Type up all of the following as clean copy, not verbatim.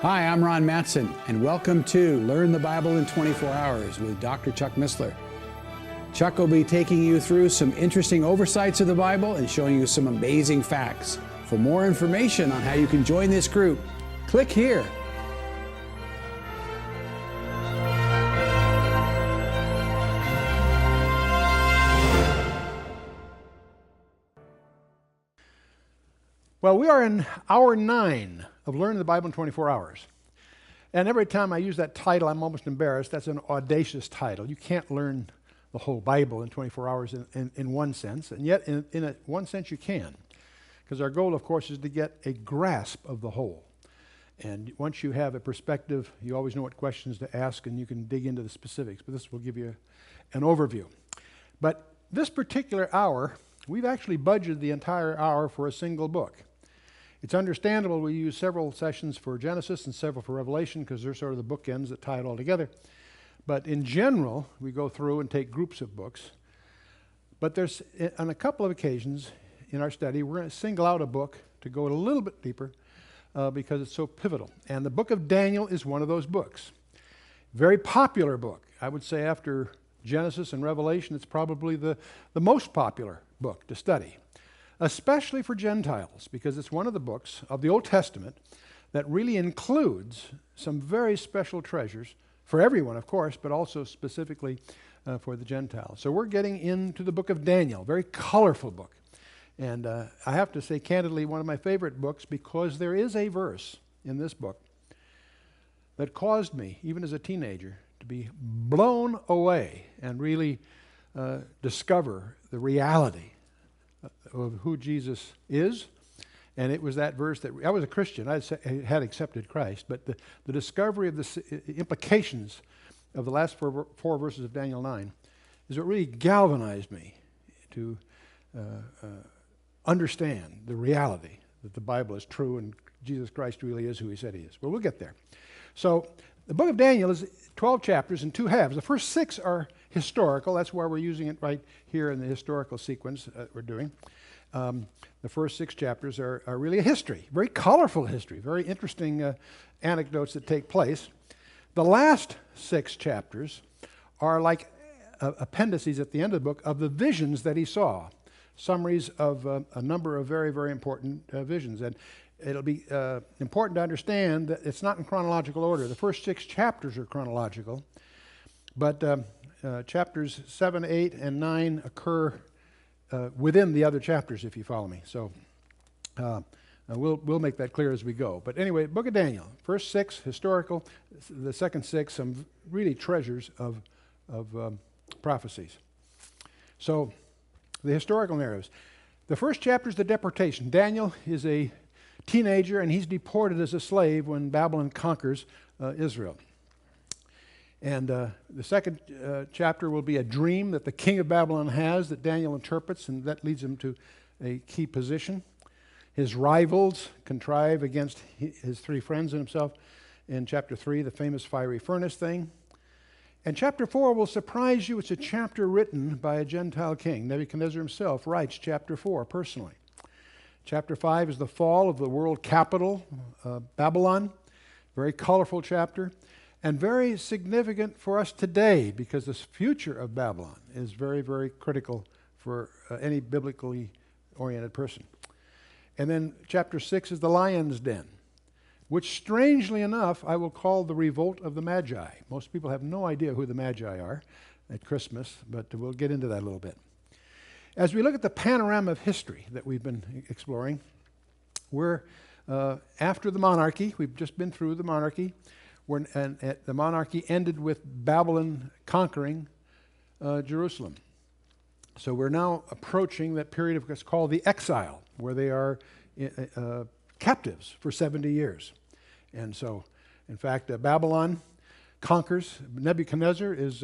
Hi, I'm Ron Matson, and welcome to Learn the Bible in 24 Hours with Dr. Chuck Missler. Chuck will be taking you through some interesting oversights of the Bible and showing you some amazing facts. For more information on how you can join this group, click here. Well, we are in hour 9 of Learning the Bible in 24 Hours. And every time I use that title, I'm almost embarrassed. That's an audacious title. You can't learn the whole Bible in 24 hours in one sense, and yet in one sense you can. Because our goal, of course, is to get a grasp of the whole. And once you have a perspective, you always know what questions to ask, and you can dig into the specifics. But this will give you an overview. But this particular hour, we've actually budgeted the entire hour for a single book. It's understandable we use several sessions for Genesis and several for Revelation because they're sort of the bookends that tie it all together. But in general, we go through and take groups of books. But there's, on a couple of occasions in our study, we're going to single out a book to go a little bit deeper because it's so pivotal. And the book of Daniel is one of those books. Very popular book. I would say after Genesis and Revelation, it's probably the most popular book to study, especially for Gentiles, because it's one of the books of the Old Testament that really includes some very special treasures for everyone, of course, but also specifically for the Gentiles. So we're getting into the book of Daniel, very colorful book. And I have to say candidly, one of my favorite books because there is a verse in this book that caused me, even as a teenager, to be blown away and really discover the reality of who Jesus is. And it was that verse that I was a Christian. I had accepted Christ, but the discovery of the implications of the last four verses of Daniel 9 is what really galvanized me to understand the reality that the Bible is true and Jesus Christ really is who he said he is. Well, we'll get there. So the book of Daniel is 12 chapters in 2 halves. The first 6 are historical. That's why we're using it right here in the historical sequence we're doing. The first 6 chapters are really a history, very colorful history, very interesting anecdotes that take place. The last 6 chapters are like appendices at the end of the book of the visions that he saw, summaries of a number of very, very important visions. And it'll be important to understand that it's not in chronological order. The first 6 chapters are chronological, but chapters 7, 8, and 9 occur within the other chapters, if you follow me. So we'll make that clear as we go. But anyway, Book of Daniel, first 6 historical, the second 6 some really treasures of prophecies. So the historical narratives. The first chapter is the deportation. Daniel is a teenager and he's deported as a slave when Babylon conquers Israel. And the second chapter will be a dream that the king of Babylon has that Daniel interprets, and that leads him to a key position. His rivals contrive against his 3 friends and himself in chapter 3, the famous fiery furnace thing. And chapter 4 will surprise you. It's a chapter written by a Gentile king. Nebuchadnezzar himself writes chapter 4 personally. Chapter 5 is the fall of the world capital, Babylon. Very colorful chapter. And very significant for us today because the future of Babylon is very, very critical for any biblically oriented person. And then chapter 6 is the lion's den, which strangely enough I will call the Revolt of the Magi. Most people have no idea who the Magi are at Christmas, but we'll get into that a little bit. As we look at the panorama of history that we've been exploring, we're after the monarchy. We've just been through the monarchy. The monarchy ended with Babylon conquering Jerusalem. So we're now approaching that period of what's called the exile, where they are captives for 70 years. And so, in fact, Babylon conquers. Nebuchadnezzar is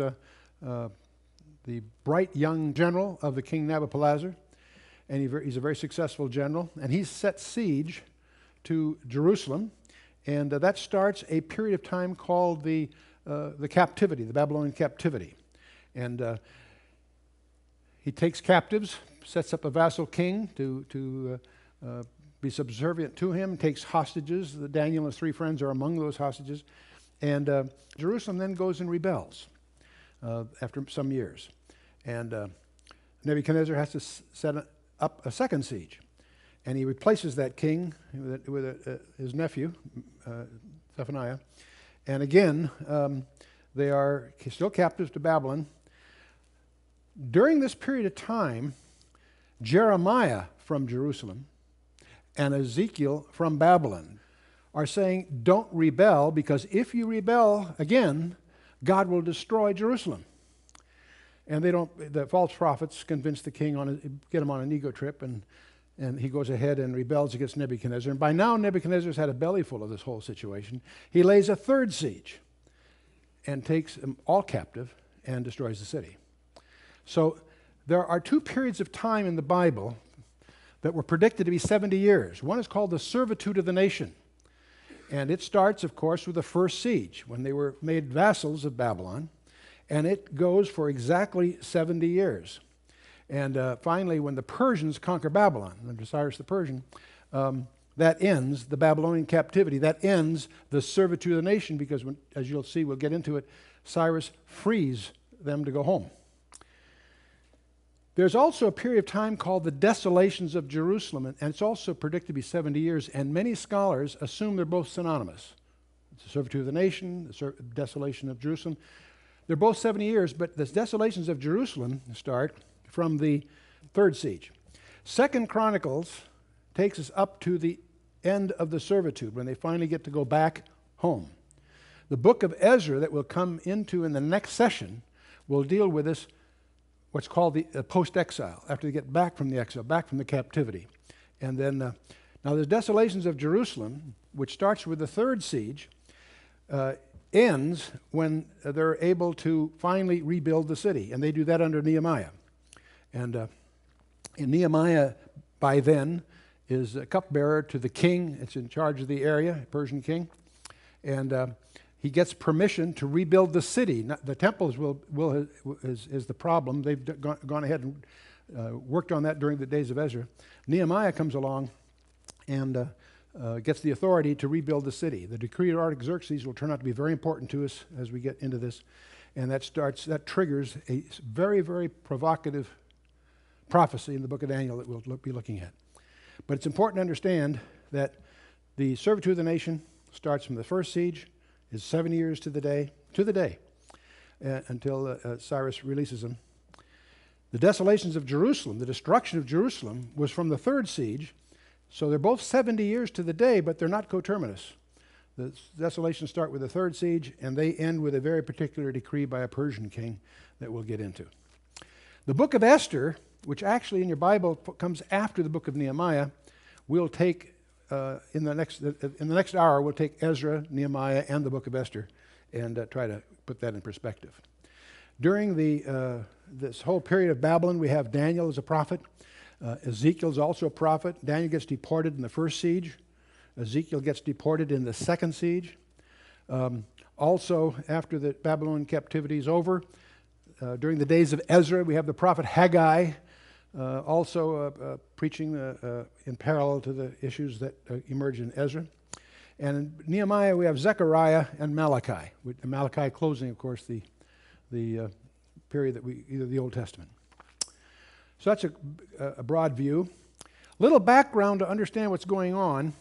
the bright young general of the king Nebuchadnezzar, and he's a very successful general, and he's set siege to Jerusalem. And that starts a period of time called the captivity, the Babylonian captivity. And he takes captives, sets up a vassal king to be subservient to him, takes hostages. Daniel and his 3 friends are among those hostages. And Jerusalem then goes and rebels after some years. And Nebuchadnezzar has to set up a second siege. And he replaces that king with his nephew, Zephaniah. And again, they are still captives to Babylon. During this period of time, Jeremiah from Jerusalem and Ezekiel from Babylon are saying, don't rebel, because if you rebel again, God will destroy Jerusalem. And the false prophets convince the king, get him on an ego trip, and he goes ahead and rebels against Nebuchadnezzar. And by now, Nebuchadnezzar's had a belly full of this whole situation. He lays a third siege and takes them all captive and destroys the city. So there are 2 periods of time in the Bible that were predicted to be 70 years. One is called the Servitude of the Nation. And it starts, of course, with the first siege, when they were made vassals of Babylon. And it goes for exactly 70 years. And finally, when the Persians conquer Babylon, under Cyrus the Persian, that ends the Babylonian captivity. That ends the servitude of the nation, because, as you'll see, we'll get into it, Cyrus frees them to go home. There's also a period of time called the Desolations of Jerusalem, and it's also predicted to be 70 years, and many scholars assume they're both synonymous. It's the servitude of the nation, the desolation of Jerusalem. They're both 70 years, but the Desolations of Jerusalem start from the third siege. 2 Chronicles takes us up to the end of the servitude, when they finally get to go back home. The Book of Ezra that we'll come into in the next session will deal with this, what's called the Post-Exile, after they get back from the exile, back from the captivity. And then, now the Desolations of Jerusalem, which starts with the third siege, ends when they're able to finally rebuild the city. And they do that under Nehemiah. And Nehemiah, by then, is a cupbearer to the king. It's in charge of the area, Persian king. And he gets permission to rebuild the city. The temples is the problem. They've gone ahead and worked on that during the days of Ezra. Nehemiah comes along and gets the authority to rebuild the city. The Decree of Artaxerxes will turn out to be very important to us as we get into this. And that triggers a very, very provocative prophecy in the book of Daniel that we'll be looking at. But it's important to understand that the servitude of the nation starts from the first siege, is 7 years to the day, until Cyrus releases them. The Desolations of Jerusalem, the destruction of Jerusalem, was from the third siege. So they're both 70 years to the day, but they're not coterminous. The desolations start with the third siege, and they end with a very particular decree by a Persian king that we'll get into. The Book of Esther, which actually in your Bible comes after the book of Nehemiah, we'll take in the next hour. We'll take Ezra, Nehemiah, and the Book of Esther, and try to put that in perspective. During this whole period of Babylon, we have Daniel as a prophet. Ezekiel's also a prophet. Daniel gets deported in the first siege. Ezekiel gets deported in the second siege. Also, after the Babylonian captivity is over, during the days of Ezra, we have the prophet Haggai, also preaching in parallel to the issues that emerge in Ezra. And in Nehemiah, we have Zechariah and Malachi. With Malachi closing, of course, the period that either the Old Testament. So that's a broad view. Little background to understand what's going on.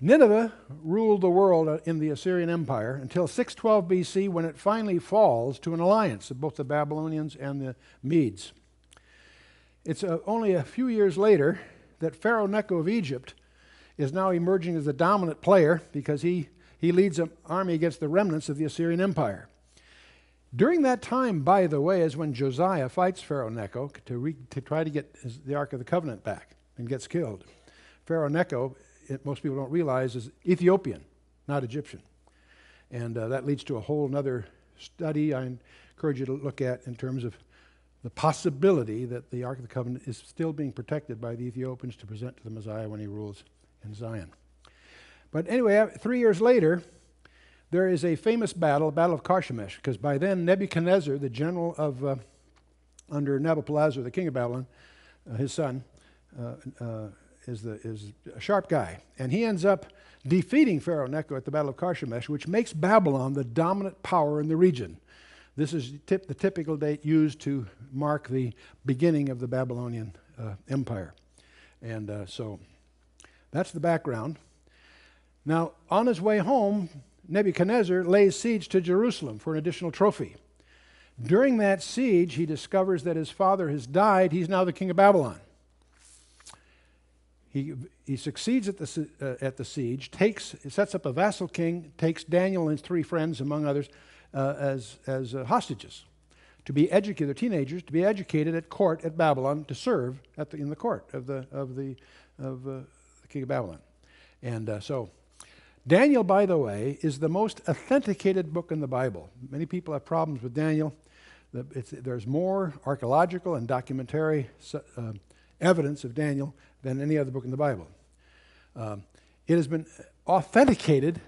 Nineveh ruled the world in the Assyrian Empire until 612 BC, when it finally falls to an alliance of both the Babylonians and the Medes. It's only a few years later that Pharaoh Necho of Egypt is now emerging as the dominant player, because he leads an army against the remnants of the Assyrian Empire. During that time, by the way, is when Josiah fights Pharaoh Necho to try to get the Ark of the Covenant back, and gets killed. Pharaoh Necho, most people don't realize, is Ethiopian, not Egyptian. And that leads to a whole other study I encourage you to look at in terms of the possibility that the Ark of the Covenant is still being protected by the Ethiopians to present to the Messiah when he rules in Zion. But anyway, 3 years later, there is a famous battle of Kashmish, because by then Nebuchadnezzar, the general under Nabopolassar, the king of Babylon, his son, is a sharp guy, and he ends up defeating Pharaoh Necho at the Battle of Kashmish, which makes Babylon the dominant power in the region. This is the typical date used to mark the beginning of the Babylonian Empire. And so that's the background. Now, on his way home, Nebuchadnezzar lays siege to Jerusalem for an additional trophy. During that siege, he discovers that his father has died. He's now the king of Babylon. He succeeds at the siege, sets up a vassal king, takes Daniel and his 3 friends, among others, as hostages to be educated. They're teenagers to be educated at court at Babylon to serve in the court of the king of Babylon. And so Daniel, by the way, is the most authenticated book in the Bible. Many people have problems with Daniel. There's more archaeological and documentary evidence of Daniel than any other book in the Bible. It has been authenticated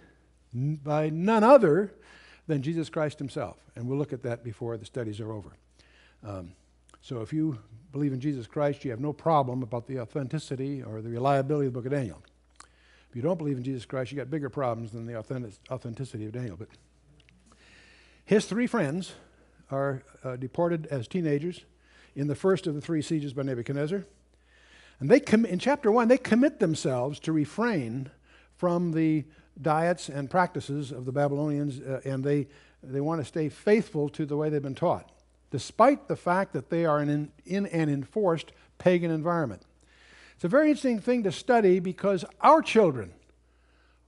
by none other than Jesus Christ himself. And we'll look at that before the studies are over. So if you believe in Jesus Christ, you have no problem about the authenticity or the reliability of the book of Daniel. If you don't believe in Jesus Christ, you got bigger problems than the authenticity of Daniel. But his 3 friends are deported as teenagers in the first of the 3 sieges by Nebuchadnezzar. And in chapter 1, they commit themselves to refrain from the diets and practices of the Babylonians, and they want to stay faithful to the way they've been taught, despite the fact that they are in an enforced pagan environment. It's a very interesting thing to study because our children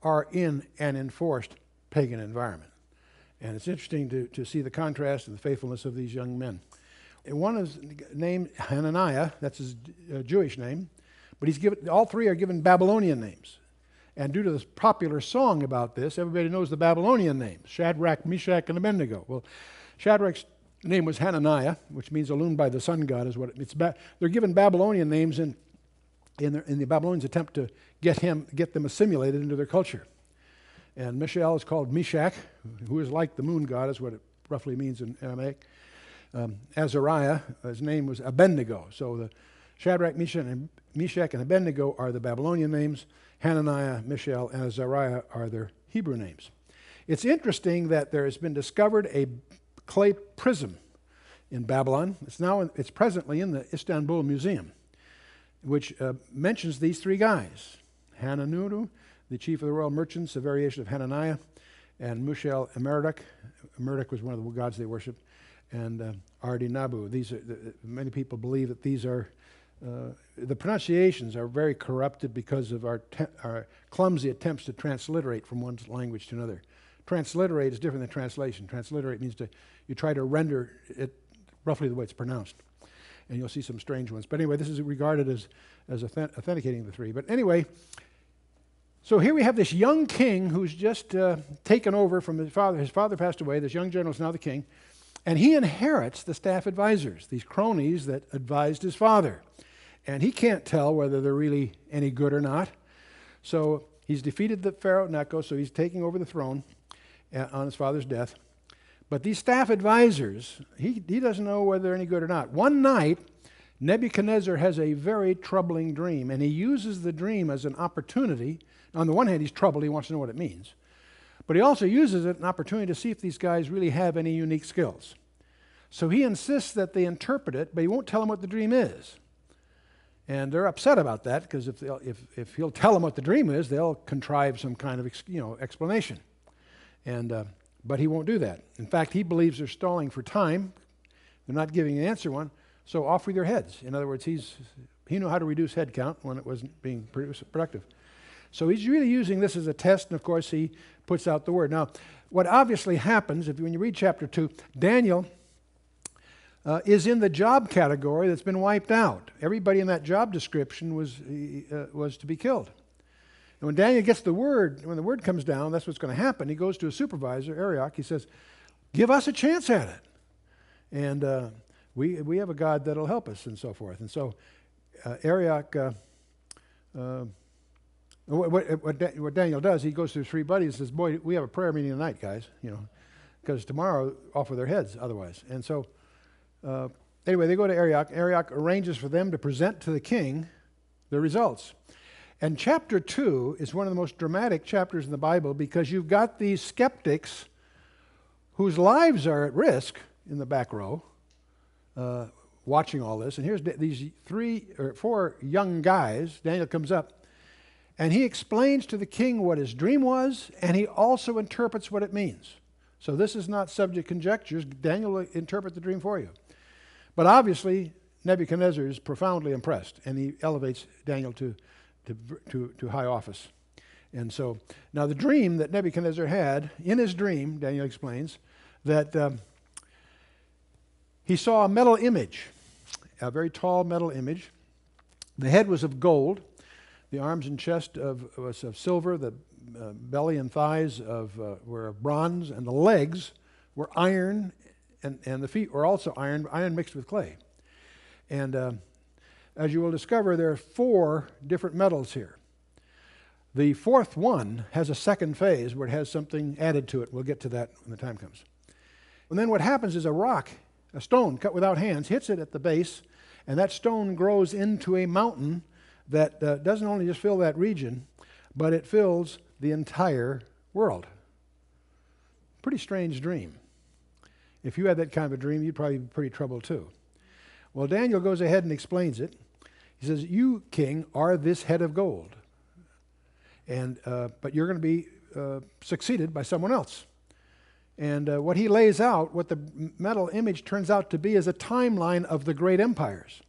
are in an enforced pagan environment. And it's interesting to see the contrast and the faithfulness of these young men. And one is named Hananiah, that's his Jewish name, but all 3 are given Babylonian names. And due to this popular song about this, everybody knows the Babylonian names, Shadrach, Meshach, and Abednego. Well, Shadrach's name was Hananiah, which means illumined by the sun god, is what it means. They're given Babylonian names in the Babylonians' attempt to get them assimilated into their culture. And Mishael is called Meshach, who is like the moon god, is what it roughly means in Aramaic. Azariah, his name was Abednego. So the Shadrach, Meshach, and Abednego are the Babylonian names. Hananiah, Mishael, and Azariah are their Hebrew names. It's interesting that there has been discovered a clay prism in Babylon. It's presently in the Istanbul Museum, which mentions these 3 guys: Hananuru, the chief of the royal merchants, a variation of Hananiah, and Mishael Merodach. Merodach was one of the gods they worshipped, and Ardinabu. Many people believe that these are the pronunciations are very corrupted because of our clumsy attempts to transliterate from one language to another. Transliterate is different than translation. Transliterate means you try to render it roughly the way it's pronounced. And you'll see some strange ones. But anyway, this is regarded as authenticating the 3. But anyway, so here we have this young king who's just taken over from his father. His father passed away. This young general is now the king. And he inherits the staff advisors, these cronies that advised his father. And he can't tell whether they're really any good or not. So he's defeated the Pharaoh Necho, so he's taking over the throne on his father's death. But these staff advisors, he doesn't know whether they're any good or not. One night, Nebuchadnezzar has a very troubling dream, and he uses the dream as an opportunity. On the one hand, he's troubled. He wants to know what it means. But he also uses it as an opportunity to see if these guys really have any unique skills. So he insists that they interpret it, but he won't tell them what the dream is. And they're upset about that because if he'll tell them what the dream is, they'll contrive some kind of explanation. But he won't do that. In fact, he believes they're stalling for time. They're not giving an answer one. So off with your heads. In other words, he knew how to reduce head count when it wasn't being productive. So he's really using this as a test, and of course he puts out the word. Now, what obviously happens, when you read chapter 2, Daniel is in the job category that's been wiped out. Everybody in that job description was to be killed. And when Daniel gets the word, when the word comes down, that's what's going to happen. He goes to a supervisor, Arioch. He says, "Give us a chance at it, and we have a God that'll help us," and so forth. And so Arioch, what Daniel does, he goes to his 3 buddies and says, "Boy, we have a prayer meeting tonight, guys, because tomorrow off with their heads otherwise." And so anyway, they go to Arioch. Arioch arranges for them to present to the king the results. And chapter 2 is one of the most dramatic chapters in the Bible because you've got these skeptics whose lives are at risk in the back row watching all this. And here's these 3 or 4 young guys. Daniel comes up and he explains to the king what his dream was, and he also interprets what it means. So this is not subject conjectures. Daniel will interpret the dream for you. But obviously, Nebuchadnezzar is profoundly impressed, and he elevates Daniel to high office. And so, now the dream that Nebuchadnezzar had, in his dream, Daniel explains, that he saw a metal image, a very tall metal image. The head was of gold, the arms and chest was of silver, the belly and thighs were of bronze, and the legs were iron, and the feet were also iron mixed with clay. And as you will discover, there are 4 different metals here. The 4th one has a second phase where it has something added to it. We'll get to that when the time comes. And then what happens is a stone cut without hands, hits it at the base, and that stone grows into a mountain that doesn't only just fill that region, but it fills the entire world. Pretty strange dream. If you had that kind of a dream, you'd probably be pretty troubled too. Well, Daniel goes ahead and explains it. He says, "You, king, are this head of gold, and but you're going to be succeeded by someone else." And what he lays out, what the metal image turns out to be, is a timeline of the great empires.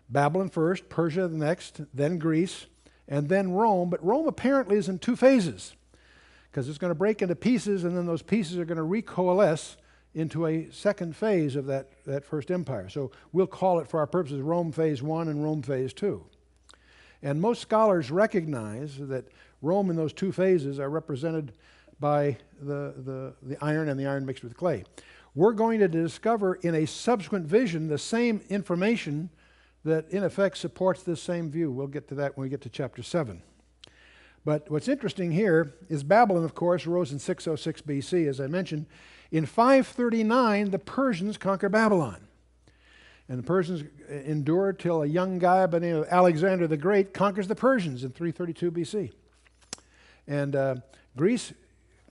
Babylon first, Persia the next, then Greece, and then Rome. But Rome apparently is in 2 phases, because it's going to break into pieces, and then those pieces are going to recoalesce into a second phase of that first empire. So we'll call it, for our purposes, Rome phase 1 and Rome phase 2. And most scholars recognize that Rome in those 2 phases are represented by the iron and the iron mixed with clay. We're going to discover in a subsequent vision the same information that in effect supports this same view. We'll get to that when we get to chapter 7. But what's interesting here is Babylon, of course, rose in 606 BC, as I mentioned. In 539, the Persians conquer Babylon. And the Persians endure till a young guy by the name of Alexander the Great conquers the Persians in 332 BC. And Greece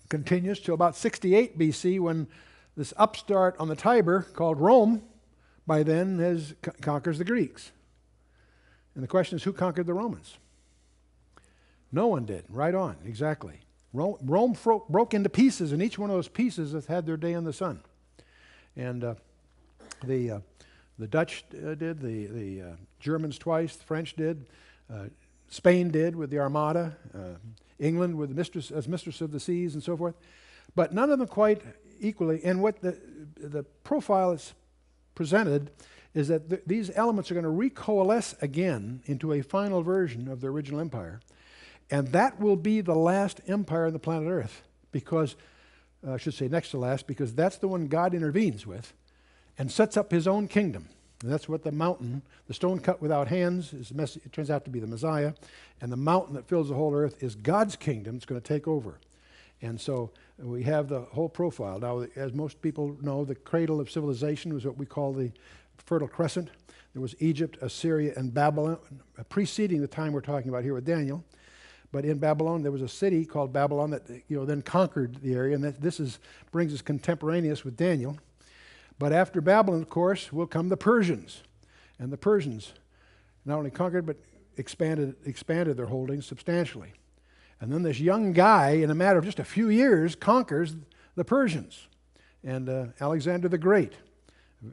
continues till about 68 BC, when this upstart on the Tiber called Rome by then conquers the Greeks. And the question is, who conquered the Romans? No one did. Right on, exactly. Rome broke into pieces, and each one of those pieces has had their day in the sun. And the Dutch did, the Germans twice, the French did, Spain did with the Armada, England with as mistress of the seas and so forth. But none of them quite equally. And what the profile is presented is that these elements are going to recoalesce again into a final version of the original empire. And that will be the last empire on the planet Earth, because, I should say next to last, because that's the one God intervenes with and sets up his own kingdom. And that's what the mountain, the stone cut without hands, it turns out to be the Messiah. And the mountain that fills the whole earth is God's kingdom. It's going to take over. And so we have the whole profile. Now, as most people know, the Cradle of Civilization was what we call the Fertile Crescent. There was Egypt, Assyria, and Babylon, preceding the time we're talking about here with Daniel. But in Babylon, there was a city called Babylon that then conquered the area, and this brings us contemporaneous with Daniel. But after Babylon, of course, will come the Persians. And the Persians not only conquered, but expanded their holdings substantially. And then this young guy, in a matter of just a few years, conquers the Persians. And Alexander the Great,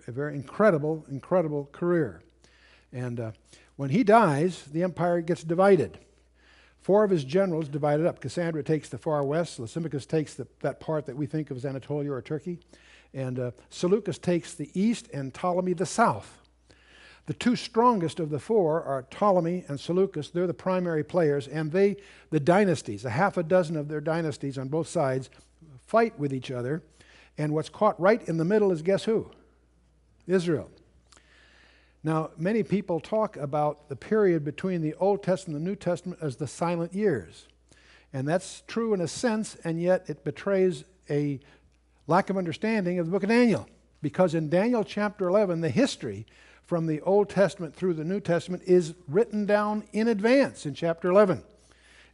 a very incredible career. And when he dies, the empire gets divided. 4 of his generals divided up. Cassandra takes the far west, Lysimachus takes that part that we think of as Anatolia or Turkey, and Seleucus takes the east and Ptolemy the south. The 2 strongest of the 4 are Ptolemy and Seleucus. They're the primary players, and the dynasties, a half a dozen of their dynasties on both sides, fight with each other. And what's caught right in the middle is, guess who? Israel. Now, many people talk about the period between the Old Testament and the New Testament as the silent years. And that's true in a sense, and yet it betrays a lack of understanding of the book of Daniel. Because in Daniel chapter 11, the history from the Old Testament through the New Testament is written down in advance in chapter 11.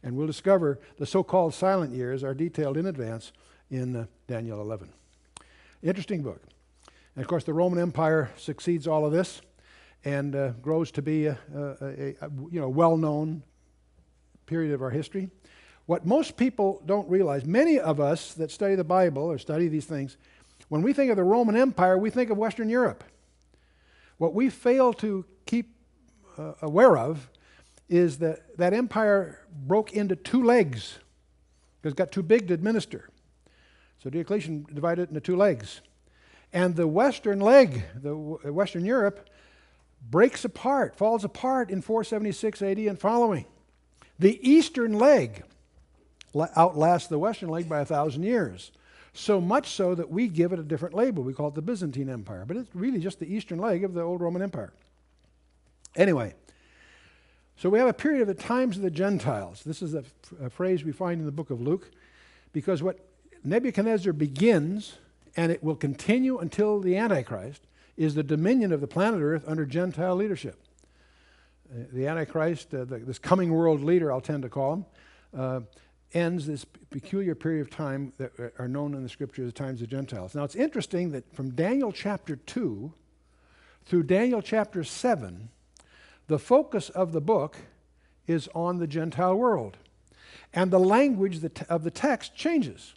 And we'll discover the so-called silent years are detailed in advance in Daniel 11. Interesting book. And of course, the Roman Empire succeeds all of this and grows to be a well-known period of our history. What most people don't realize, many of us that study the Bible or study these things, when we think of the Roman Empire, we think of Western Europe. What we fail to keep aware of is that that empire broke into two legs because it got too big to administer. So Diocletian divided it into two legs. And the western leg, Western Europe, breaks apart, falls apart in 476 AD and following. The eastern leg outlasts the western leg by 1,000 years. So much so that we give it a different label. We call it the Byzantine Empire. But it's really just the eastern leg of the old Roman Empire. Anyway, so we have a period of the times of the Gentiles. This is a phrase we find in the book of Luke, because what Nebuchadnezzar begins, and it will continue until the Antichrist, is the dominion of the planet Earth under Gentile leadership. The Antichrist, this coming world leader, I'll tend to call him, ends this peculiar period of time that are known in the Scripture as the times of the Gentiles. Now it's interesting that from Daniel chapter 2 through Daniel chapter 7, the focus of the book is on the Gentile world. And the language of the text changes.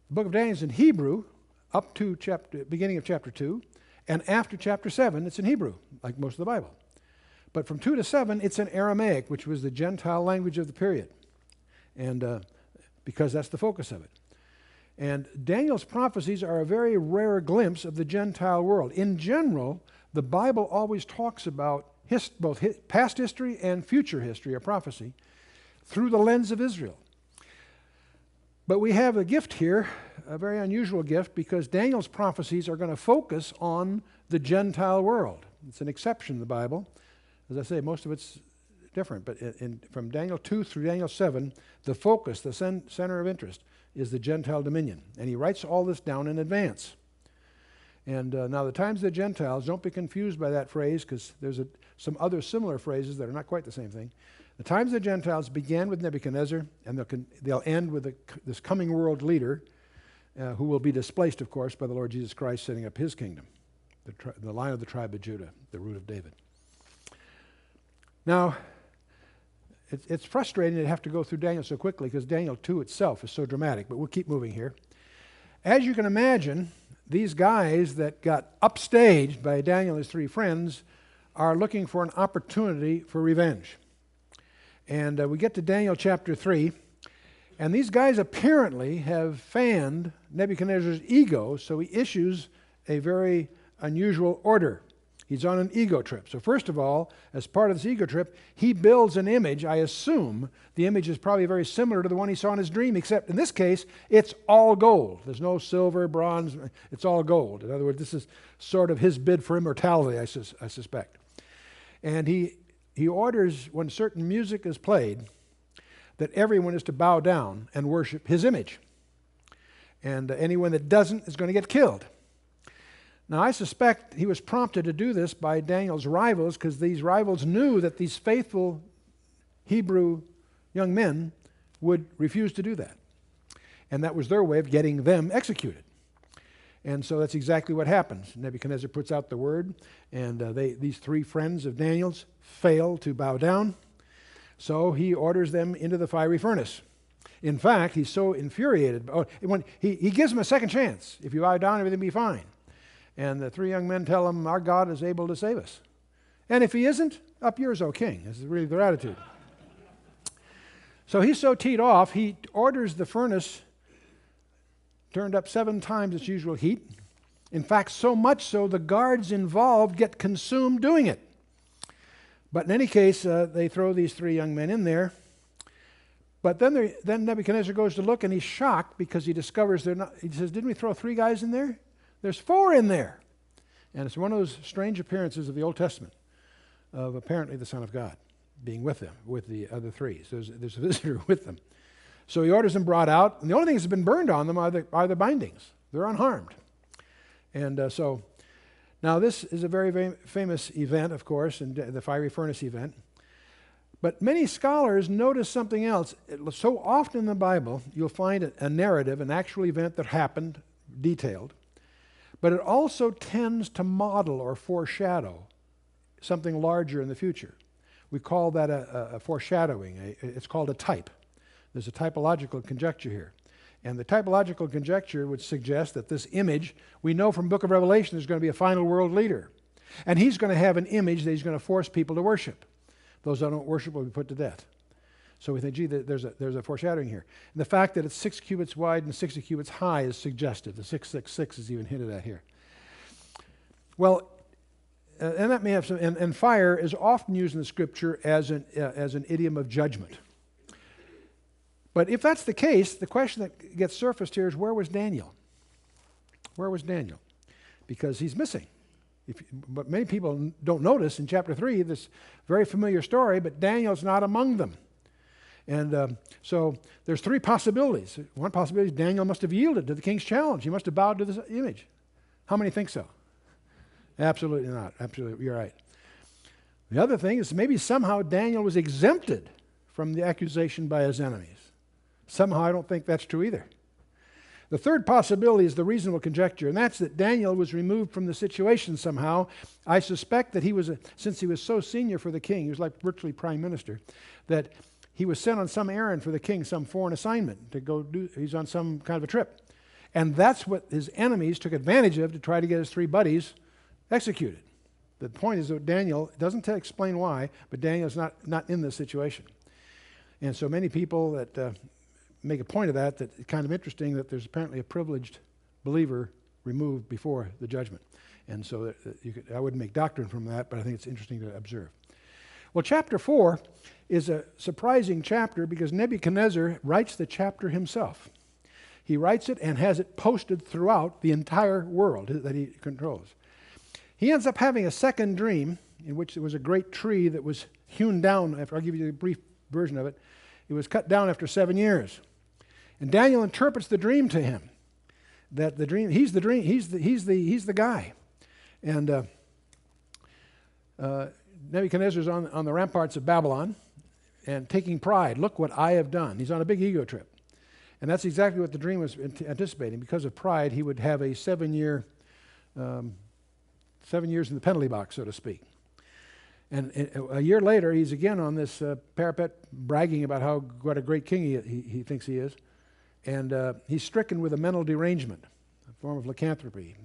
The book of Daniel is in Hebrew up to beginning of chapter 2, and after chapter 7, it's in Hebrew, like most of the Bible. But from 2 to 7, it's in Aramaic, which was the Gentile language of the period. And because that's the focus of it. And Daniel's prophecies are a very rare glimpse of the Gentile world. In general, the Bible always talks about both past history and future history or prophecy through the lens of Israel. But we have a gift here, a very unusual gift, because Daniel's prophecies are going to focus on the Gentile world. It's an exception in the Bible. As I say, most of it's different, but from Daniel 2 through Daniel 7, the focus, the center of interest, is the Gentile dominion. And he writes all this down in advance. And now the times of the Gentiles, don't be confused by that phrase, because there's some other similar phrases that are not quite the same thing. The times of the Gentiles began with Nebuchadnezzar, and they'll end with this coming world leader, who will be displaced, of course, by the Lord Jesus Christ setting up his kingdom, the line of the tribe of Judah, the root of David. Now, it's frustrating to have to go through Daniel so quickly because Daniel 2 itself is so dramatic, but we'll keep moving here. As you can imagine, these guys that got upstaged by Daniel and his three friends are looking for an opportunity for revenge. And we get to Daniel chapter 3, and these guys apparently have fanned Nebuchadnezzar's ego, so he issues a very unusual order. He's on an ego trip. So first of all, as part of this ego trip, he builds an image. I assume the image is probably very similar to the one he saw in his dream, except in this case, it's all gold. There's no silver, bronze, it's all gold. In other words, this is sort of his bid for immortality, I suspect. And he orders, when certain music is played, that everyone is to bow down and worship his image. And anyone that doesn't is going to get killed. Now, I suspect he was prompted to do this by Daniel's rivals, because these rivals knew that these faithful Hebrew young men would refuse to do that. And that was their way of getting them executed. And so that's exactly what happens. Nebuchadnezzar puts out the word, and these three friends of Daniel's fail to bow down. So he orders them into the fiery furnace. In fact, he's so infuriated. He gives them a second chance. If you bow down, everything will be fine. And the three young men tell him, our God is able to save us. And if he isn't, up yours, O king. This is really their attitude. So he's so teed off, he orders the furnace turned up 7 times its usual heat. In fact, so much so the guards involved get consumed doing it. But in any case, they throw these 3 young men in there. But then Nebuchadnezzar goes to look, and he's shocked because he discovers they're not. He says, didn't we throw 3 guys in there? There's 4 in there. And it's one of those strange appearances of the Old Testament of apparently the Son of God being with them, with the other 3. So there's a visitor with them. So he orders them brought out, and the only thing that's been burned on them are the bindings. They're unharmed. And so Now, this is a very, very famous event, of course, and the fiery furnace event. But many scholars notice something else. So often in the Bible, you'll find a narrative, an actual event that happened, detailed, but it also tends to model or foreshadow something larger in the future. We call that a foreshadowing. It's called a type. There's a typological conjecture here. And the typological conjecture would suggest that this image, we know from Book of Revelation there's going to be a final world leader. And he's going to have an image that he's going to force people to worship. Those that don't worship will be put to death. So we think, gee, there's a foreshadowing here. And the fact that it's 6 cubits wide and 60 cubits high is suggestive. The 666 is even hinted at here. Well, and that may have some, and fire is often used in the Scripture as an idiom of judgment. But if that's the case, the question that gets surfaced here is, where was Daniel? Where was Daniel? Because he's missing. But many people don't notice in chapter 3 this very familiar story, but Daniel's not among them. And so there's 3 possibilities. One possibility is Daniel must have yielded to the king's challenge. He must have bowed to this image. How many think so? Absolutely not. Absolutely, you're right. The other thing is maybe somehow Daniel was exempted from the accusation by his enemies. Somehow I don't think that's true either. The third possibility is the reasonable conjecture, and that's that Daniel was removed from the situation somehow. I suspect that since he was so senior for the king, he was like virtually prime minister, that he was sent on some errand for the king, some foreign assignment to go do. He's on some kind of a trip. And that's what his enemies took advantage of to try to get his 3 buddies executed. The point is that Daniel doesn't explain why, but Daniel's not in this situation. And so many people that make a point of that it's kind of interesting that there's apparently a privileged believer removed before the judgment. And so I wouldn't make doctrine from that, but I think it's interesting to observe. Well, chapter 4 is a surprising chapter because Nebuchadnezzar writes the chapter himself. He writes it and has it posted throughout the entire world that he controls. He ends up having a second dream in which there was a great tree that was hewn down. I'll give you a brief version of it. It was cut down after 7 years. And Daniel interprets the dream to him. That the dream, he's the guy. And Nebuchadnezzar's on the ramparts of Babylon and taking pride. Look what I have done. He's on a big ego trip. And that's exactly what the dream was anticipating. Because of pride, he would have a 7 years in the penalty box, so to speak. And a year later, he's again on this parapet bragging about what a great king he thinks he is. And he's stricken with a mental derangement, a form of lycanthropy,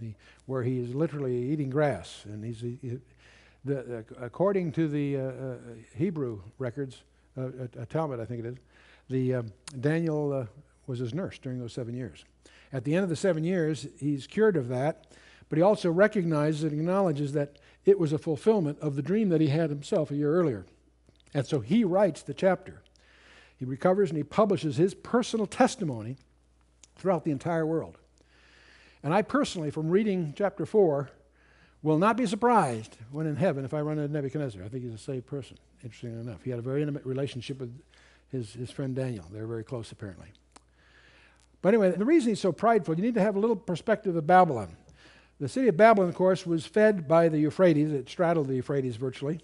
where he is literally eating grass. And according to the Hebrew records, a Talmud I think it is, Daniel was his nurse during those 7 years. At the end of the 7 years, he's cured of that, but he also recognizes and acknowledges that it was a fulfillment of the dream that he had himself a year earlier. And so he writes the chapter. He recovers and he publishes his personal testimony throughout the entire world. And I personally, from reading chapter 4, will not be surprised when in heaven if I run into Nebuchadnezzar. I think he's a saved person, interestingly enough. He had a very intimate relationship with his friend Daniel. They were very close, apparently. But anyway, the reason he's so prideful, you need to have a little perspective of Babylon. The city of Babylon, of course, was fed by the Euphrates. It straddled the Euphrates virtually.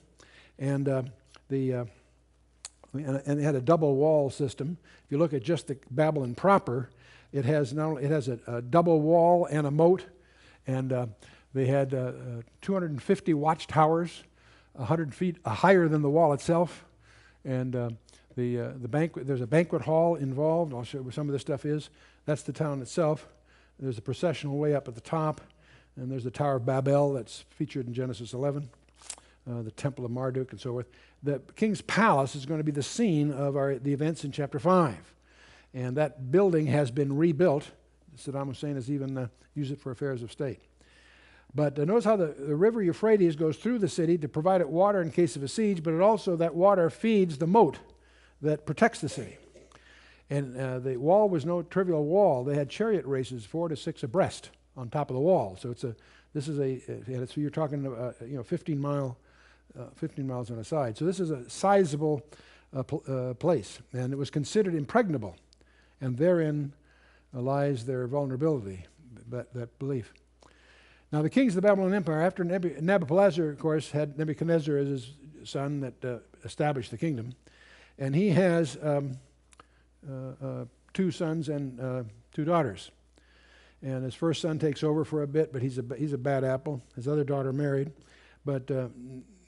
And and it had a double wall system. If you look at just the Babylon proper, it has a double wall and a moat, and they had 250 watchtowers, 100 feet higher than the wall itself, and there's a banquet hall involved. I'll show you where some of this stuff is. That's the town itself. There's a processional way up at the top, and there's the Tower of Babel that's featured in Genesis 11, the Temple of Marduk, and so forth. The king's palace is going to be the scene of the events in chapter 5. And that building has been rebuilt. Saddam Hussein has even used it for affairs of state. But notice how the river Euphrates goes through the city to provide it water in case of a siege, but that water feeds the moat that protects the city. And the wall was no trivial wall. They had chariot races 4 to 6 abreast on top of the wall. So you're talking 15 miles on a side. So this is a sizable place, and it was considered impregnable, and therein lies their vulnerability, that belief. Now, the kings of the Babylonian Empire, after Nebuchadnezzar, of course, had Nebuchadnezzar as his son that established the kingdom. And he has 2 sons and 2 daughters. And his first son takes over for a bit, but he's a bad apple. His other daughter married. But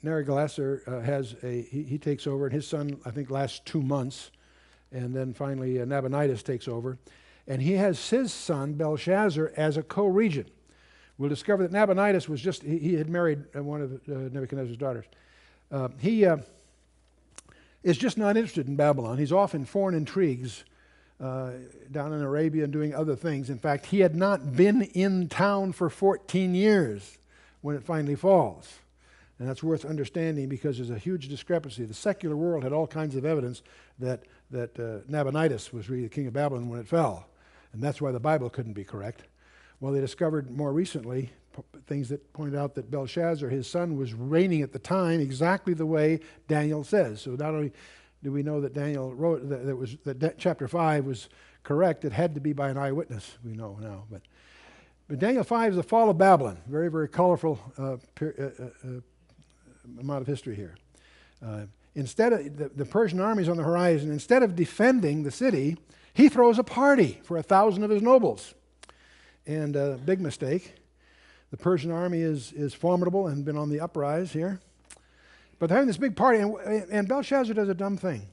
Neriglissar he takes over, and his son, I think, lasts 2 months. And then finally Nabonidus takes over. And he has his son, Belshazzar, as a co-regent. We'll discover that Nabonidus was he had married one of Nebuchadnezzar's daughters. He is just not interested in Babylon. He's off in foreign intrigues down in Arabia and doing other things. In fact, he had not been in town for 14 years when it finally falls. And that's worth understanding because there's a huge discrepancy. The secular world had all kinds of evidence that Nabonidus was really the king of Babylon when it fell. And that's why the Bible couldn't be correct. Well, they discovered more recently things that point out that Belshazzar, his son, was reigning at the time exactly the way Daniel says. So not only do we know that Daniel wrote that chapter 5 was correct, it had to be by an eyewitness, we know now. But Daniel 5 is the fall of Babylon. Very, very colorful amount of history here. Instead of the Persian army is on the horizon, instead of defending the city, he throws a party for 1,000 of his nobles. And big mistake. The Persian army is formidable and been on the uprise here. But they're having this big party, and Belshazzar does a dumb thing.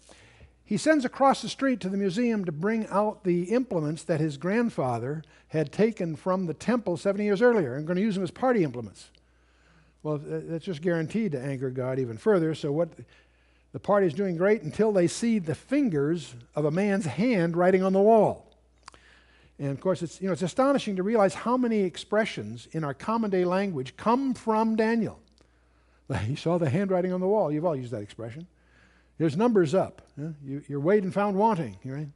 He sends across the street to the museum to bring out the implements that his grandfather had taken from the temple 70 years earlier and going to use them as party implements. Well, that's just guaranteed to anger God even further. So what the party is doing great until they see the fingers of a man's hand writing on the wall. And of course, it's astonishing to realize how many expressions in our common day language come from Daniel. He saw the handwriting on the wall. You've all used that expression. There's numbers up. You're weighed and found wanting. Right?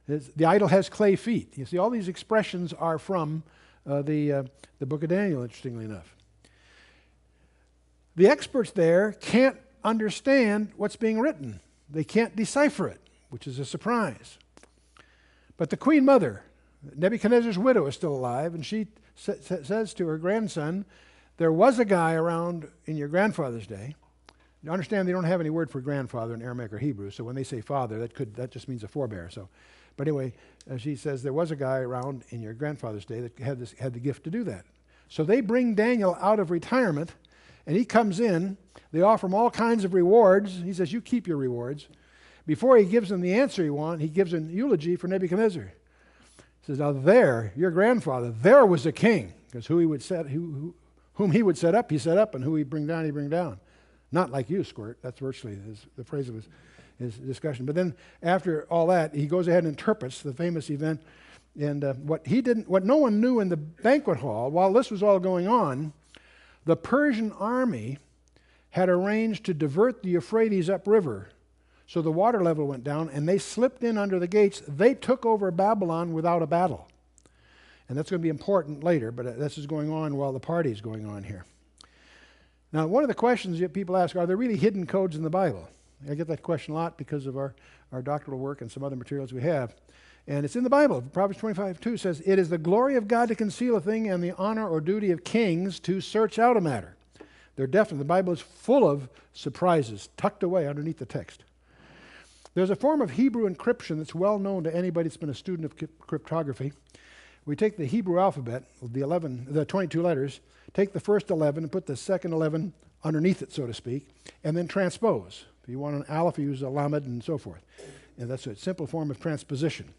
The idol has clay feet. You see, all these expressions are from the Book of Daniel, interestingly enough. The experts there can't understand what's being written. They can't decipher it, which is a surprise. But the Queen Mother, Nebuchadnezzar's widow, is still alive, and she says to her grandson, there was a guy around in your grandfather's day. You understand they don't have any word for grandfather in Aramaic or Hebrew, so when they say father, that just means a forebear. But anyway, she says there was a guy around in your grandfather's day that had the gift to do that. So they bring Daniel out of retirement, and he comes in. They offer him all kinds of rewards. He says, you keep your rewards. Before he gives them the answer he wants, he gives an eulogy for Nebuchadnezzar. He says, now there, your grandfather, there was a king, because whom he would set up, he set up, and who he'd bring down, he'd bring down. Not like you, Squirt. That's virtually the phrase of his discussion. But then after all that, he goes ahead and interprets the famous event. And what no one knew in the banquet hall, while this was all going on, the Persian army had arranged to divert the Euphrates upriver. So the water level went down, and they slipped in under the gates. They took over Babylon without a battle. And that's going to be important later, but this is going on while the party is going on here. Now, one of the questions that people ask, are there really hidden codes in the Bible? I get that question a lot because of our doctoral work and some other materials we have. And it's in the Bible. Proverbs 25:2 says, it is the glory of God to conceal a thing and the honor or duty of kings to search out a matter. They're definite. The Bible is full of surprises tucked away underneath the text. There's a form of Hebrew encryption that's well known to anybody that's been a student of cryptography. We take the Hebrew alphabet, the 22 letters, take the first 11 and put the second 11 underneath it, so to speak, and then transpose. If you want an aleph, you use a lamed and so forth. And that's a simple form of transposition.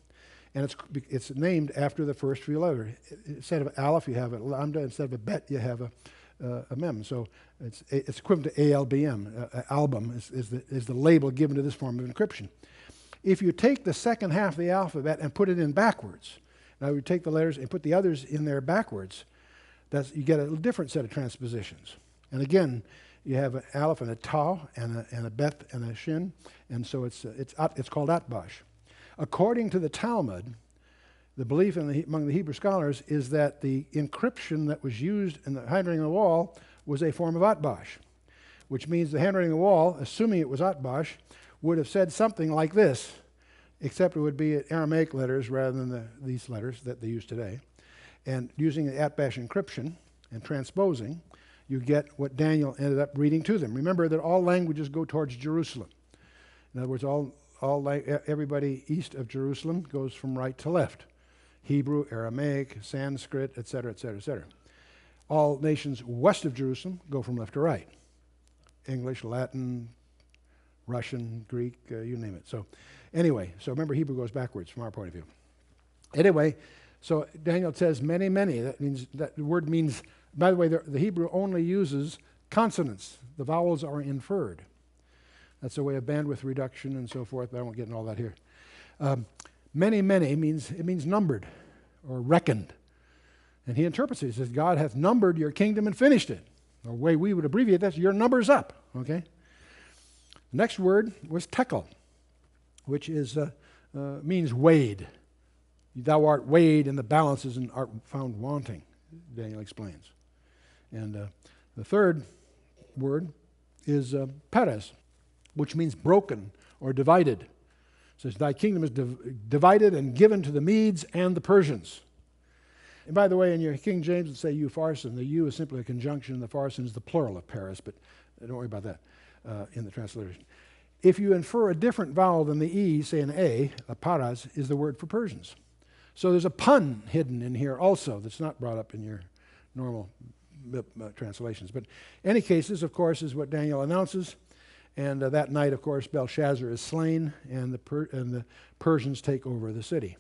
And it's named after the first few letters. Instead of aleph, you have a lambda. Instead of a bet, you have a mem. So it's equivalent to ALBM. Album is the label given to this form of encryption. If you take the second half of the alphabet and put it in backwards, now you take the letters and put the others in there backwards, you get a different set of transpositions. And again, you have an aleph and a tau and a bet and a shin, and so it's called atbash. According to the Talmud, the belief among the Hebrew scholars is that the encryption that was used in the handwriting on the wall was a form of atbash, which means the handwriting on the wall, assuming it was atbash, would have said something like this, except it would be Aramaic letters rather than these letters that they use today. And using the atbash encryption, and transposing, you get what Daniel ended up reading to them. Remember that all languages go towards Jerusalem. In other words, everybody east of Jerusalem goes from right to left. Hebrew, Aramaic, Sanskrit, etc., etc., etc. All nations west of Jerusalem go from left to right. English, Latin, Russian, Greek, you name it. So anyway, so remember Hebrew goes backwards from our point of view. Anyway, so Daniel says many, many. That means, that the word means, by the way, the Hebrew only uses consonants. The vowels are inferred. That's a way of bandwidth reduction and so forth, but I won't get into all that here. Many, many means numbered or reckoned. And he interprets it. He says, God hath numbered your kingdom and finished it. The way we would abbreviate that is your number's up. Okay? The next word was tekel, which means weighed. Thou art weighed in the balances and art found wanting, Daniel explains. And the third word is peres, which means broken or divided. It says, thy kingdom is divided and given to the Medes and the Persians. And by the way, in your King James, it say upharsin. The U is simply a conjunction, and the pharsin is the plural of Paris, but don't worry about that in the transliteration. If you infer a different vowel than the E, say an A paras is the word for Persians. So there's a pun hidden in here also that's not brought up in your normal translations. But in any case, this, of course, is what Daniel announces. And that night, of course, Belshazzar is slain, and the Persians take over the city.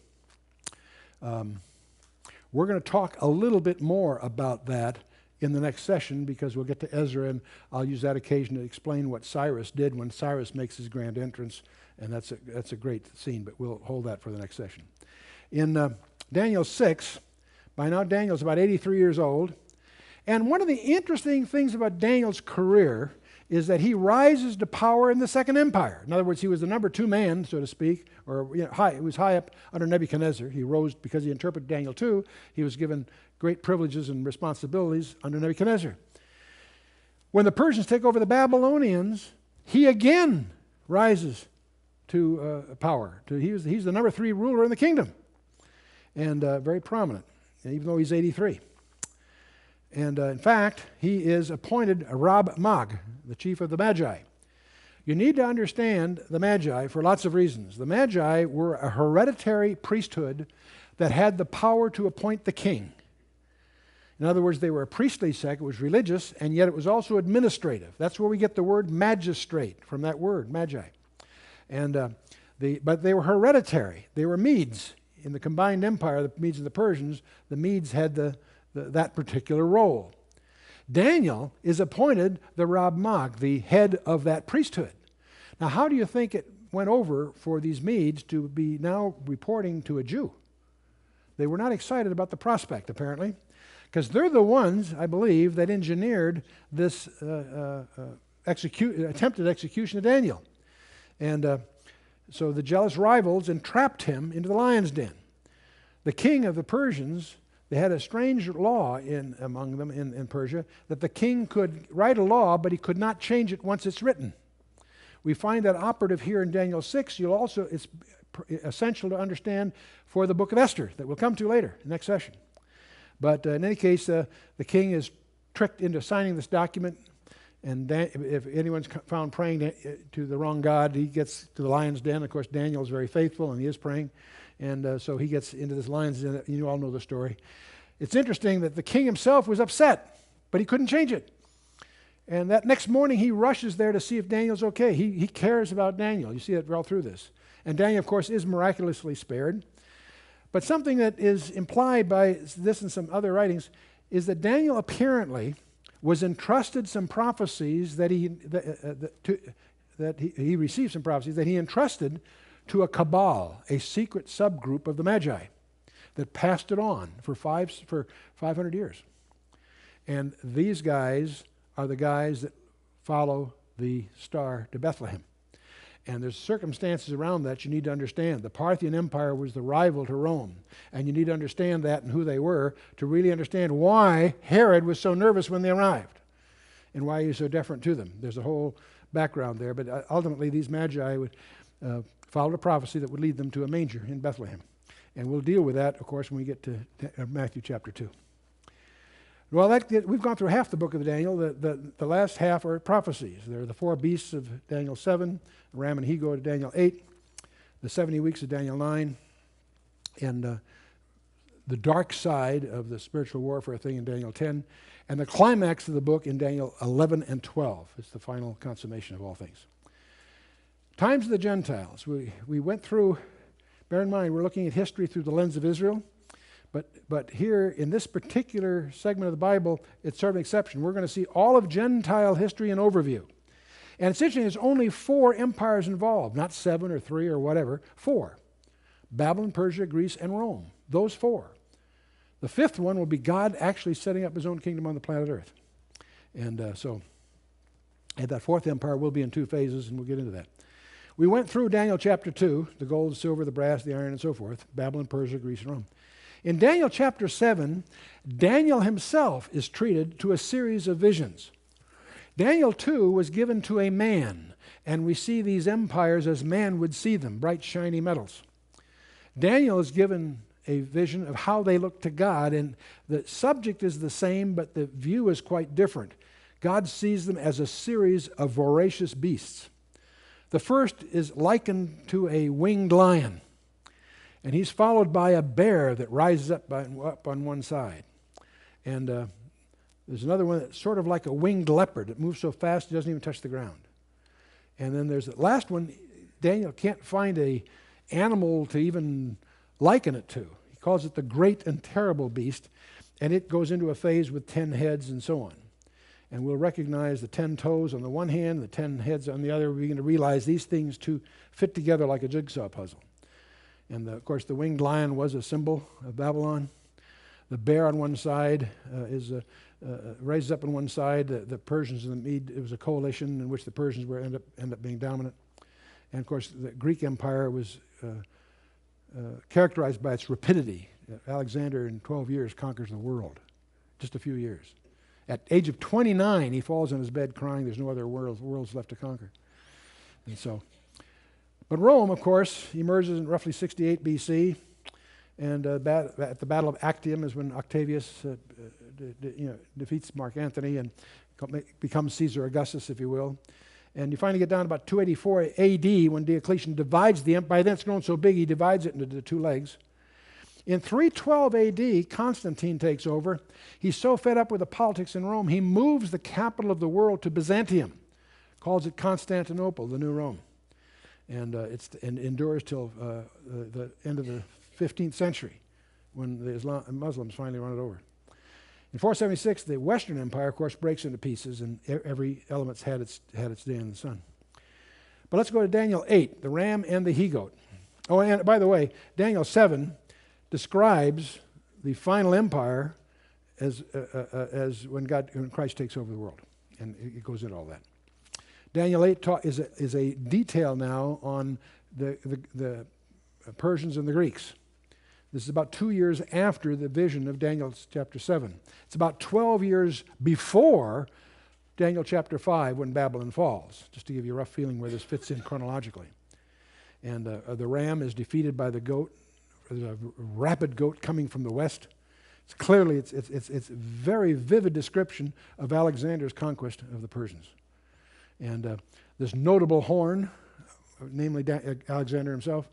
We're going to talk a little bit more about that in the next session, because we'll get to Ezra, and I'll use that occasion to explain what Cyrus did when Cyrus makes his grand entrance, and that's a great scene, but we'll hold that for the next session. In Daniel 6, by now Daniel's about 83 years old, and one of the interesting things about Daniel's career is that he rises to power in the Second Empire. In other words, he was the number 2 man, so to speak, or he was high up under Nebuchadnezzar. He rose because he interpreted Daniel 2. He was given great privileges and responsibilities under Nebuchadnezzar. When the Persians take over the Babylonians, he again rises to power. He's the number 3 ruler in the kingdom, and very prominent, even though he's 83. And in fact, he is appointed a Rab Mag, the chief of the Magi. You need to understand the Magi for lots of reasons. The Magi were a hereditary priesthood that had the power to appoint the king. In other words, they were a priestly sect. It was religious, and yet it was also administrative. That's where we get the word magistrate from that word, Magi. And but they were hereditary. They were Medes. In the combined empire, the Medes and the Persians, the Medes had that particular role. Daniel is appointed the Rab Mag, the head of that priesthood. Now, how do you think it went over for these Medes to be now reporting to a Jew? They were not excited about the prospect, apparently, because they're the ones, I believe, that engineered this attempted execution of Daniel. And so the jealous rivals entrapped him into the lion's den. The king of the Persians, they had a strange law among them in Persia, that the king could write a law, but he could not change it once it's written. We find that operative here in Daniel 6. It's essential to understand for the Book of Esther that we'll come to later, next session. But in any case, the king is tricked into signing this document, and if anyone's found praying to the wrong god, he gets to the lion's den. Of course, Daniel is very faithful, and he is praying. And so he gets into this lion's den. You all know the story. It's interesting that the king himself was upset, but he couldn't change it. And that next morning, he rushes there to see if Daniel's okay. He cares about Daniel. You see that all through this. And Daniel, of course, is miraculously spared. But something that is implied by this and some other writings is that Daniel apparently was entrusted some prophecies that he received some prophecies that he entrusted to a cabal, a secret subgroup of the Magi, that passed it on for 500 years. And these guys are the guys that follow the star to Bethlehem. And there's circumstances around that you need to understand. The Parthian Empire was the rival to Rome, and you need to understand that and who they were to really understand why Herod was so nervous when they arrived and why he was so deferent to them. There's a whole background there, but ultimately these Magi would followed a prophecy that would lead them to a manger in Bethlehem. And we'll deal with that, of course, when we get to Matthew chapter 2. Well, we've gone through half the book of Daniel. The last half are prophecies. There are the 4 beasts of Daniel 7, the ram and he-goat of Daniel 8, the 70 weeks of Daniel 9, and the dark side of the spiritual warfare thing in Daniel 10, and the climax of the book in Daniel 11 and 12. It's the final consummation of all things. Times of the Gentiles. We went through, bear in mind, we're looking at history through the lens of Israel, but here in this particular segment of the Bible, it's sort of an exception. We're going to see all of Gentile history in overview. And it's interesting, there's only 4 empires involved, not 7 or 3 or whatever, 4. Babylon, Persia, Greece, and Rome. Those 4. The 5th one will be God actually setting up his own kingdom on the planet Earth. And that 4th empire will be in 2 phases, and we'll get into that. We went through Daniel chapter 2, the gold, the silver, the brass, the iron, and so forth, Babylon, Persia, Greece, and Rome. In Daniel chapter 7, Daniel himself is treated to a series of visions. Daniel 2 was given to a man, and we see these empires as man would see them, bright, shiny metals. Daniel is given a vision of how they look to God, and the subject is the same, but the view is quite different. God sees them as a series of voracious beasts. The first is likened to a winged lion, and he's followed by a bear that rises up on one side. And there's another one that's sort of like a winged leopard. It moves so fast it doesn't even touch the ground. And then there's the last one. Daniel can't find a animal to even liken it to. He calls it the great and terrible beast, and it goes into a phase with 10 heads and so on. And we'll recognize the 10 toes on the one hand, the 10 heads on the other. We're going to realize these things to fit together like a jigsaw puzzle. And of course, the winged lion was a symbol of Babylon. The bear on one side raises up on one side. The Persians and the Mede, it was a coalition in which the Persians end up being dominant. And of course, the Greek Empire was characterized by its rapidity. Alexander in 12 years conquers the world, just a few years. At age of 29, he falls on his bed crying, there's no other worlds left to conquer. And so, but Rome, of course, emerges in roughly 68 BC, and at the Battle of Actium is when Octavius defeats Mark Antony and becomes Caesar Augustus, if you will. And you finally get down to about 284 AD when Diocletian divides the empire. By then it's grown so big he divides it into the 2 legs. In 312 AD, Constantine takes over. He's so fed up with the politics in Rome, he moves the capital of the world to Byzantium, calls it Constantinople, the new Rome. And it endures till the end of the 15th century when the Muslims finally run it over. In 476, the Western Empire, of course, breaks into pieces, and every element's had its day in the sun. But let's go to Daniel 8, the ram and the he-goat. Oh, and by the way, Daniel 7 describes the final empire as when Christ takes over the world, and it goes into all that. Daniel 8 is a detail now on the Persians and the Greeks. This is about 2 years after the vision of Daniel chapter 7. It's about 12 years before Daniel chapter 5 when Babylon falls, just to give you a rough feeling where this fits in chronologically. And the ram is defeated by the goat. There's a rapid goat coming from the west. It's clearly, it's a very vivid description of Alexander's conquest of the Persians. And this notable horn, namely Alexander himself,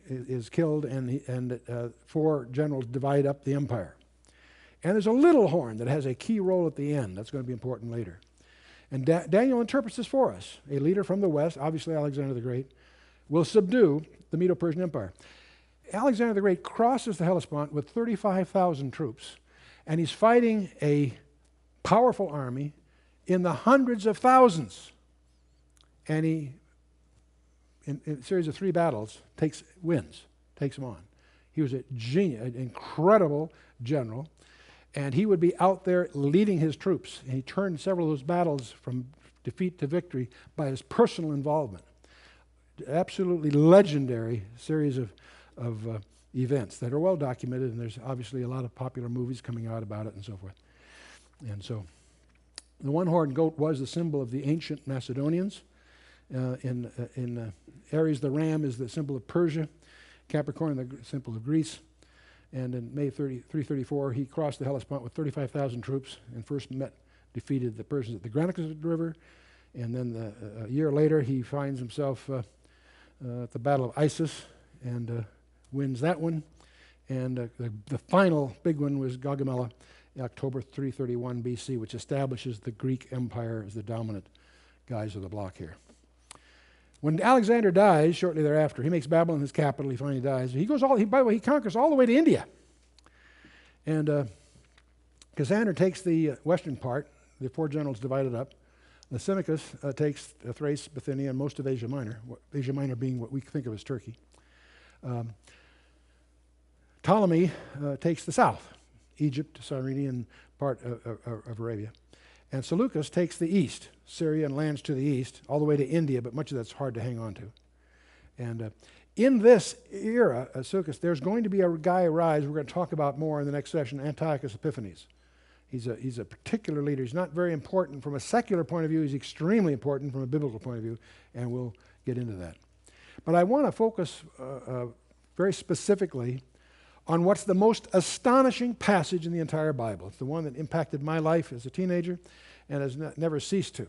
is killed, and 4 generals divide up the empire. And there's a little horn that has a key role at the end. That's going to be important later. And Daniel interprets this for us. A leader from the west, obviously Alexander the Great, will subdue the Medo-Persian Empire. Alexander the Great crosses the Hellespont with 35,000 troops, and he's fighting a powerful army in the hundreds of thousands. And he, in a series of 3 battles, wins, takes them on. He was a genius, an incredible general, and he would be out there leading his troops. And he turned several of those battles from defeat to victory by his personal involvement. Absolutely legendary series of events that are well documented, and there's obviously a lot of popular movies coming out about it and so forth. And so the one-horned goat was the symbol of the ancient Macedonians. In Aries, the ram is the symbol of Persia. Capricorn, the symbol of Greece. And in May 334, he crossed the Hellespont with 35,000 troops and first defeated the Persians at the Granicus River. And then a year later, he finds himself at the Battle of Issus and wins that one. And the final big one was Gaugamela, October 331 BC, which establishes the Greek Empire as the dominant guys of the block here. When Alexander dies shortly thereafter, he makes Babylon his capital. He finally dies. By the way, he conquers all the way to India. And Cassander takes the western part. The four generals divided up. Lysimachus takes Thrace, Bithynia, and most of Asia Minor. Asia Minor being what we think of as Turkey. Ptolemy takes the south, Egypt, Cyrene, and part of Arabia. And Seleucus takes the east, Syria, and lands to the east, all the way to India, but much of that's hard to hang on to. And in this era, Seleucus, there's going to be a guy arise we're going to talk about more in the next session, Antiochus Epiphanes. He's a particular leader. He's not very important from a secular point of view. He's extremely important from a biblical point of view, and we'll get into that. But I want to focus very specifically on what's the most astonishing passage in the entire Bible. It's the one that impacted my life as a teenager and has never ceased to.